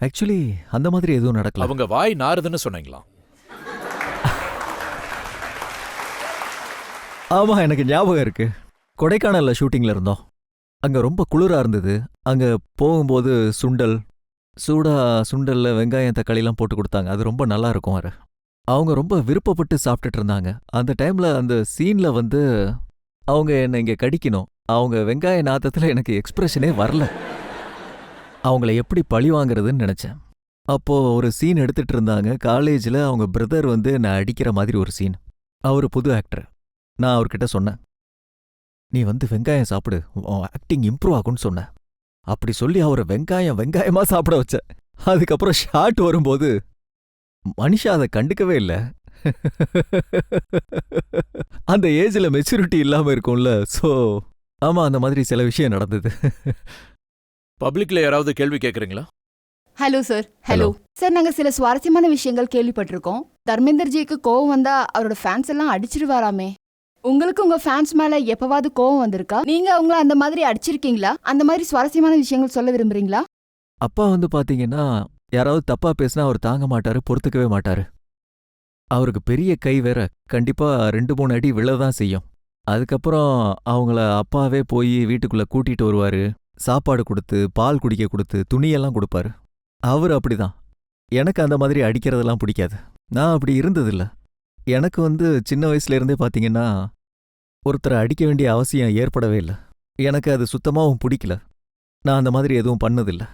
ஆக்சுவலி அந்த மாதிரி எதுவும் நடக்கல. அவங்க வாய் நாறுதுன்னு சொன்னீங்களாம். ஆமா, எனக்கு ஞாபகம் இருக்கு. கொடைக்கானல்ல ஷூட்டிங்ல இருந்தோம். அங்க ரொம்ப குளிரா இருந்தது. அங்க போகும்போது சூடா சுண்டல்ல வெங்காயம் தக்காளிலாம் போட்டு கொடுத்தாங்க. அது ரொம்ப நல்லா இருக்கும் வேற. அவங்க ரொம்ப விருப்பப்பட்டு சாப்பிட்டுட்டு இருந்தாங்க. அந்த டைம்ல அந்த சீன்ல வந்து அவங்க என்னை இங்க கடிக்கணும். அவங்க வெங்காய நாத்தத்துல எனக்கு எக்ஸ்பிரஷனே வரல. அவங்கள எப்படி பழி வாங்குறதுன்னு நினைச்சேன். அப்போ ஒரு சீன் எடுத்துட்டு இருந்தாங்க. காலேஜ்ல அவங்க பிரதர் வந்து நான் அடிக்கிற மாதிரி ஒரு சீன். அவரு புது ஆக்டர். நான் அவர்கிட்ட சொன்னேன், நீ வந்து வெங்காயம் சாப்பிடு, ஆக்டிங் இம்ப்ரூவ் ஆகும்னு சொன்னேன். அப்படி சொல்லி அவரை வெங்காயமா சாப்பிட வச்சேன். அதுக்கப்புறம் ஷாட் வரும்போது மனிஷா அதை கண்டுக்கவே இல்லை. அந்த ஏஜ்ல மெச்சூரிட்டி இல்லாம இருக்கும்ல. சோ ஆமா, அந்த மாதிரி சில விஷயம் நடந்தது. பப்ளிக்ல யாராவது கேள்வி கேக்குறீங்களா? Hello sir. ஹலோ சார், நாங்க சில சுவாரஸ்யமான விஷயங்கள் கேள்விப்பட்டிருக்கோம். தர்மேந்தர்ஜிக்கு கோவம் வந்தா அவரோட ஃபேன்ஸ் எல்லாம் அடிச்சிருவாராமே. உங்களுக்கு உங்க ஃபேன்ஸ் மேல எப்பவாவது கோவம் வந்திருக்கா? நீங்க அவங்கள அந்த மாதிரி அடிச்சிருக்கீங்களா? அந்த மாதிரி சுவாரஸ்யமான விஷயங்கள் சொல்ல விரும்புறீங்களா? அப்பா வந்து பாத்தீங்கன்னா, யாராவது தப்பா பேசினா அவர் தாங்க மாட்டாரு, பொறுத்துக்கவே மாட்டாரு. அவருக்கு பெரிய கை வேற, கண்டிப்பா 2-3 அடி விழதான் செய்யும். அதுக்கப்புறம் அவங்கள அப்பாவே போய் வீட்டுக்குள்ள கூட்டிட்டு வருவாரு. சாப்பாடு கொடுத்து, பால் குடிக்க கொடுத்து, துணியெல்லாம் கொடுப்பாரு. அவர் அப்படிதான். எனக்கு அந்த மாதிரி அடிக்கிறதெல்லாம் பிடிக்காது. நான் அப்படி இருந்ததில்ல. எனக்கு வந்து சின்ன வயசுல இருந்தே பாத்தீங்கன்னா, ஒருத்தரை அடிக்க வேண்டிய அவசியம் ஏற்படவே இல்லை. எனக்கு அது சுத்தமாவும் பிடிக்கல. நான் அந்த மாதிரி எதுவும் பண்ணதில்லை.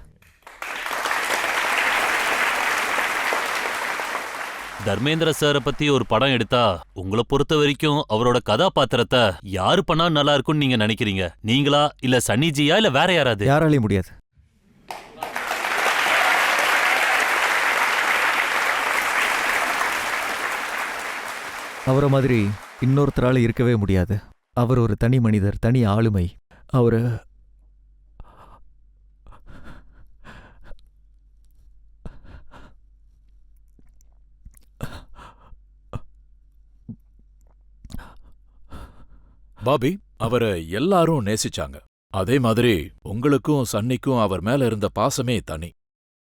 தர்மேந்திர சாரை பத்தி ஒரு படம் எடுத்தா உங்களை பொறுத்த வரைக்கும் அவரோட கதாபாத்திரத்தை யாரு பண்ணா நல்லா இருக்கும்னு நீங்க நினைக்கிறீங்க? நீங்களா, இல்ல சன்னிஜியா, இல்ல வேற யாராவது? யாராலையும் முடியாது. அவரை மாதிரி இன்னொருத்தரால இருக்கவே முடியாது. அவர் ஒரு தனி மனிதர், தனி ஆளுமை. அவரு பாபி, அவரை எல்லாரும் நேசிச்சாங்க. அதே மாதிரி உங்களுக்கும் சன்னிக்கும் அவர் மேல இருந்த பாசமே தனி.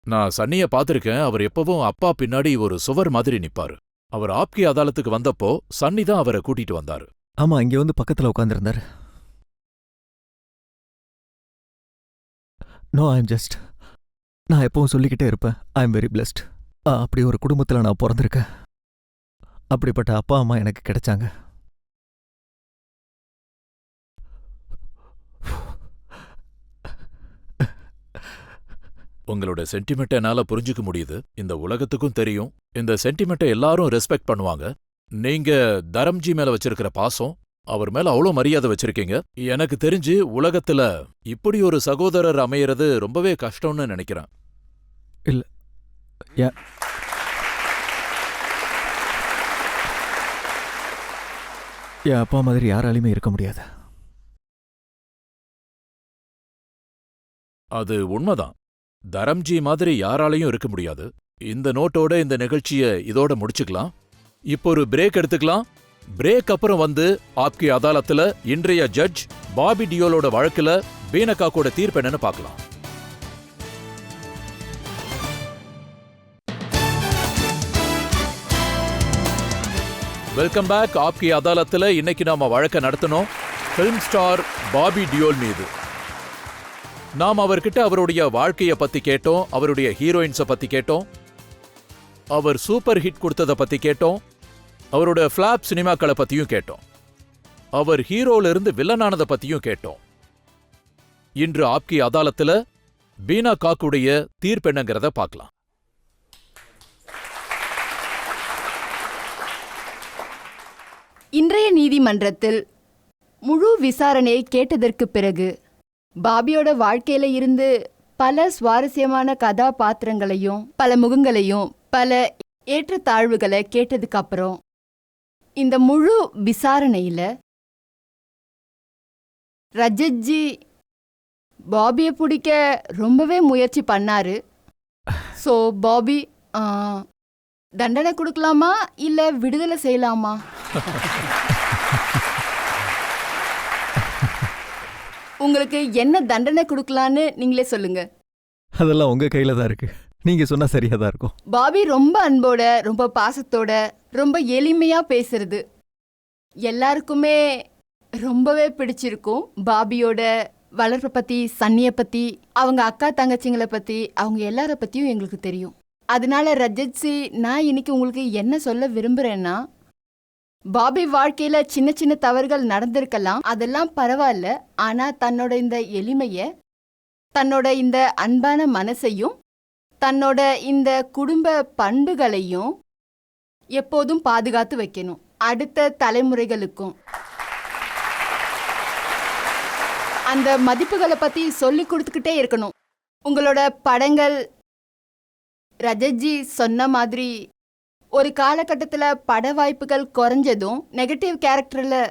நான் சன்னிய பாத்திருக்கேன். அவர் எப்பவும் அப்பா பின்னாடி ஒரு சுவர் மாதிரி நிப்பாரு. அவர் ஆப்கி அதாலத்துக்கு வந்தப்போ சன்னி தான் அவரை கூட்டிட்டு வந்தாரு. ஆமா, இங்க வந்து பக்கத்துல உட்கார்ந்திருந்தாரு. நோ, நான் எப்பவும் சொல்லிக்கிட்டே இருப்பேன், ஐ எம் வெரி பிளஸ்ட். அப்படி ஒரு குடும்பத்துல நான் பிறந்திருக்கேன். அப்படிப்பட்ட அப்பா அம்மா எனக்கு கிடைச்சாங்க. உங்களோட சென்டிமெண்ட் என்னால புரிஞ்சுக்க முடியுது. இந்த உலகத்துக்கும் தெரியும், இந்த சென்டிமெண்ட்டை எல்லாரும் ரெஸ்பெக்ட் பண்ணுவாங்க. நீங்க தரம்ஜி மேல வச்சிருக்கிற பாசம், அவர் மேல அவ்வளோ மரியாதை வச்சிருக்கீங்க. எனக்கு தெரிஞ்சு உலகத்துல இப்படி ஒரு சகோதரர் அமையறது ரொம்பவே கஷ்டம்னு நினைக்கிறேன். இல்ல, என் அப்பா மாதிரி யாராலையுமே இருக்க முடியாது. அது உண்மைதான். தரம்ஜி மாதிரி யாராலையும் இருக்க முடியாது. இந்த நோட்டோட இந்த நிகழ்ச்சிய இதோட முடிச்சுக்கலாம். இப்போ ஒரு பிரேக் எடுத்துக்கலாம். பிரேக் அப்புறம் வந்து ஆப்கி அதாலத்துல இன்றைய ஜட்ஜ் பாபி டியோலோட வழக்குல பீனகாக்கோட தீர்ப்பு என்னன்னு பார்க்கலாம். Welcome back. ஆப்கி அதாலத்துல இன்னைக்கு நாம வழக்க நடத்தணும் ஃபிலிம் ஸ்டார் பாபி டியோல் மீது. நாம் அவர்கிட்ட அவருடைய வாழ்க்கைய பத்தி கேட்டோம், அவருடைய ஹீரோயின்ஸை பத்தி கேட்டோம், அவர் சூப்பர் ஹிட் கொடுத்ததை பத்தி கேட்டோம், அவரோட ஃபிளாப் சினிமாக்களை பத்தியும் கேட்டோம், அவர் ஹீரோல இருந்து வில்லனானதை பத்தியும் கேட்டோம். இன்று ஆப்கி அதாலத்துல பீனா காக்குடைய தீர்ப்பு என்னங்கிறத பார்க்கலாம். இன்றைய நீதிமன்றத்தில் முழு விசாரணையை கேட்டதற்கு பிறகு பாபியோட வாழ்க்கையில இருந்து பல சுவாரஸ்யமான கதாபாத்திரங்களையும் பல முகங்களையும் பல ஏற்றத்தாழ்வுகளை கேட்டதுக்கு அப்புறம் இந்த முழு விசாரணையில ரஜத்ஜி பாபியை பிடிக்க ரொம்பவே முயற்சி பண்ணாரு. ஸோ பாபி தண்டனை கொடுக்கலாமா இல்ல விடுதலை செய்யலாமா? உங்களுக்கு என்ன தண்டனை கொடுக்கலான்னு நீங்களே சொல்லுங்க. அதெல்லாம் உங்க கையில தான் இருக்கு. நீங்க சொன்னா சரியா தான் இருக்கும். பாபி ரொம்ப அன்போட, ரொம்ப பாசத்தோட, ரொம்ப எளிமையா பேசுறது எல்லாருக்குமே ரொம்பவே பிடிச்சிருக்கும். பாபியோட வளர்ப்பை பத்தி, சன்னிய பத்தி, அவங்க அக்கா தங்கச்சிங்களை பத்தி, அவங்க எல்லார பத்தியும் எங்களுக்கு தெரியும். அதனால ரஜத்ஜி, நான் இன்னைக்கு உங்களுக்கு என்ன சொல்ல விரும்புறேன்னா, பாபி வாழ்க்கையில சின்ன சின்ன தவறுகள் நடந்திருக்கலாம், அதெல்லாம் பரவாயில்ல. ஆனா தன்னோட இந்த எளிமைய, தன்னோட இந்த அன்பான மனசையும், தன்னோட இந்த குடும்ப பண்புகளையும் எப்போதும் பாதுகாத்து வைக்கணும். அடுத்த தலைமுறைகளுக்கும் அந்த மதிப்புகளை பத்தி சொல்லி கொடுத்துக்கிட்டே இருக்கணும். உங்களோட படங்கள் ரஜத்ஜி சொன்ன மாதிரி ஒரு காலகட்டத்தில் பட வாய்ப்புகள் குறைஞ்சதும் நெகட்டிவ் கேரக்டரில்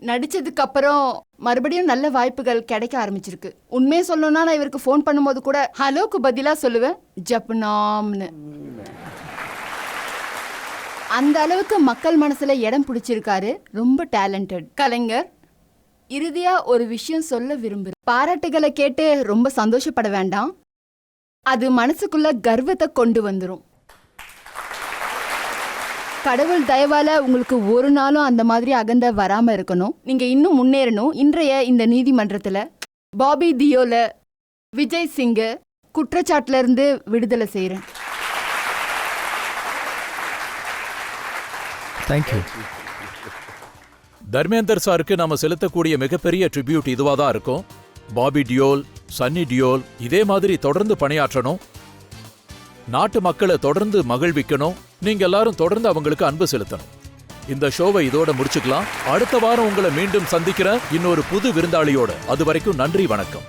நடிச்சதுக்கு அப்புறம் மறுபடியும் நல்ல வாய்ப்புகள் கிடைக்க ஆரம்பிச்சிருக்கு. உண்மையை சொல்லணும்னா நான் இவருக்கு ஃபோன் பண்ணும்போது கூட ஹலோக்கு பதிலாக சொல்லுவேன் ஜப்னாம்னு. அந்த அளவுக்கு மக்கள் மனசுல இடம் பிடிச்சிருக்காரு. ரொம்ப டேலண்டட் கலைஞர். இறுதியா ஒரு விஷயம் சொல்ல விரும்புறேன். பாராட்டுகளை கேட்டு ரொம்ப சந்தோஷப்பட வேண்டாம். அது மனசுக்குள்ள கர்வத்தை கொண்டு வந்துரும். கடவுள் தயவால உங்களுக்கு ஒரு நாளும் அந்த மாதிரி அகந்த வராம இருக்கணும். நீங்க இன்னும் முன்னேறணும். இன்றைய இந்த நீதிமன்றத்துல பாபி தியோல விஜய் சிங்க குற்றச்சாட்டுல இருந்து விடுதலை செய்யறேன். தேங்க்யூ. தர்மேந்தர் சாருக்கு நாம செலுத்தக்கூடிய மிகப்பெரிய ட்ரிபியூட் இதுவா தான் இருக்கும். பாபி டியோல், சன்னி டியோல் இதே மாதிரி தொடர்ந்து பணியாற்றணும். நாட்டு மக்களை தொடர்ந்து மகிழ்விக்கணும். நீங்க எல்லாரும் தொடர்ந்து அவங்களுக்கு அன்பு செலுத்தணும். இந்த ஷோவை இதோட முடிச்சுக்கலாம். அடுத்த வாரம் உங்களை மீண்டும் சந்திக்கிறேன் இன்னொரு புது விருந்தாளியோட. அது வரைக்கும் நன்றி, வணக்கம்.